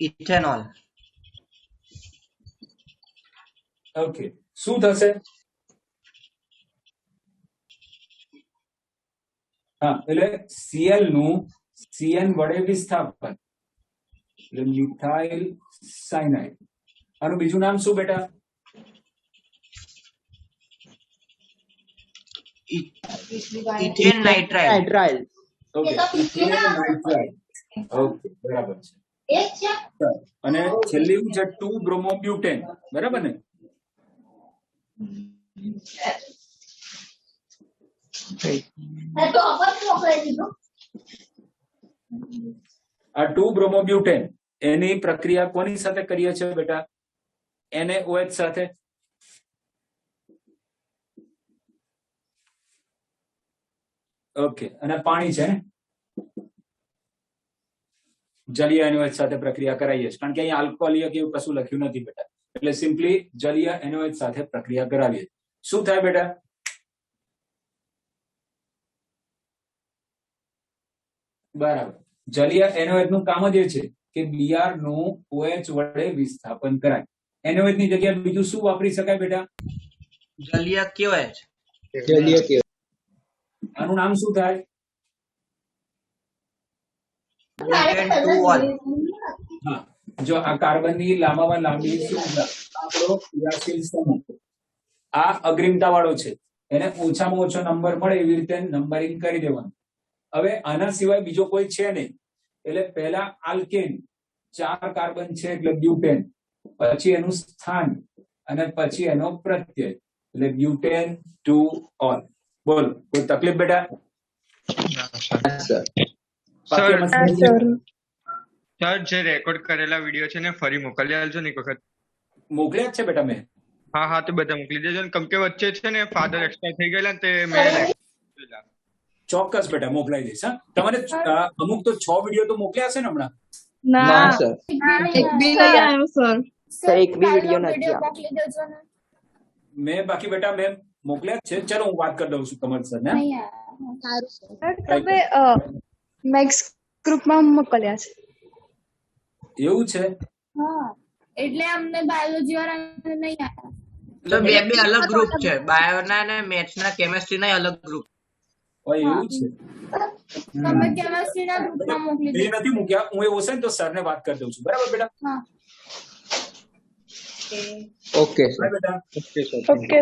ઇથેનોલ. ઓકે, શું થશે? હા, એટલે Cl નું CN વડે વિસ્થાપન એટલે મિથાઇલ સાયનાઇડ. આનું બીજું નામ શું બેટા? Ethane nitrile. Okay, ethane nitrile. Okay, બરાબર છે. અને છેલ્લી છે 2 બ્રોમોબ્યુટેન. બરાબર ને? આ 2 બ્રોમોબ્યુટેન એની પ્રક્રિયા કોની સાથે કરીએ છીએ બેટા? NaOH સાથે. ઓકે, અને પાણી છે ને, જલીય NaOH સાથે પ્રક્રિયા કરાવીએ છીએ, કારણ કે અહીંયા આલ્કોહોલિક એવું કશું લખ્યું નથી બેટા, એટલે સિમ્પલી જલીય NaOH સાથે પ્રક્રિયા કરાવીએ. શું થાય બેટા? બરાબર. જલીય NaOH નું કામ જ એ છે કે Br નું OH વડે વિસ્થાપન કરાય. NaOH ની જગ્યાએ બીજું શું વાપરી શકાય બેટા? જલીય KOH. જલીય કેવું? આનું નામ શું થાય? N2O. હા, જો આ કાર્બનની લાંબામાં લાંબી શ્રૃંખલા, આપણો ક્રિયાશીલ સમૂહ આ અગ્રીમતા વાળો છે, એને ઓછામાં ઓછો નંબર મળે એવી રીતે નંબરિંગ કરી દેવાનું. હવે આના સિવાય બીજો કોઈ છે નહીં, એટલે પહેલા આલ્કેન 4 કાર્બન છે એટલે બ્યુટેન, પછી એનું સ્થાન અને પછી એનો પ્રત્યય એટલે બ્યુટેન 2-ol. બોલો, કોઈ તકલીફ બેટા? સર સર બાકી સર સર જે રેકોર્ડ કરેલા વિડીયો છે ને ફરી મોકલી આલજો ને એક વખત. મોકલ્યા જ છે બેટા મેં. હા હા તો બધા મોકલી દેજો ને, કેમ કે વચ્ચે છે ને ફાધર એક્સપાયર થઈ ગયેલા ને તે મેં ચોક્કસ બેટા મોકલાઈ દઈશ. હા, તમારે અમુક તો 6 વિડીયો તો મોકલ્યા છે ને હમણાં? ના ના સર, એક બી નહીં આવ્યો સર. સર એક બી વિડીયો નથી આવ્યો. મોકલી દેજો ને. મેં બાકી બેટા મેં મોકલ્યા જ છે. ચલો હું વાત કરી દઉં છું તમારી સાથે. હા? નહીં આવ્યા. સર તમે મેક્સ ગ્રુપમાં મોકલ્યા છે. એવું છે? હા, એટલે અમને બાયોલોજી વાળાને નહીં આવ્યા. તો બે અલગ ગ્રુપ છે, બાયોના ને મેથ્સના કેમેસ્ટ્રી ના અલગ ગ્રુપ. હોય એવું છે? તમે કેમેસ્ટ્રી ના ગ્રુપમાં મોકલી એ દેજો. નથી મૂક્યા, હું એવું હશે ને તો સરને વાત કરી દઉં છું. બરાબર બેટા? હા. Okay sir. હા બેટા. Okay sir. ઓકે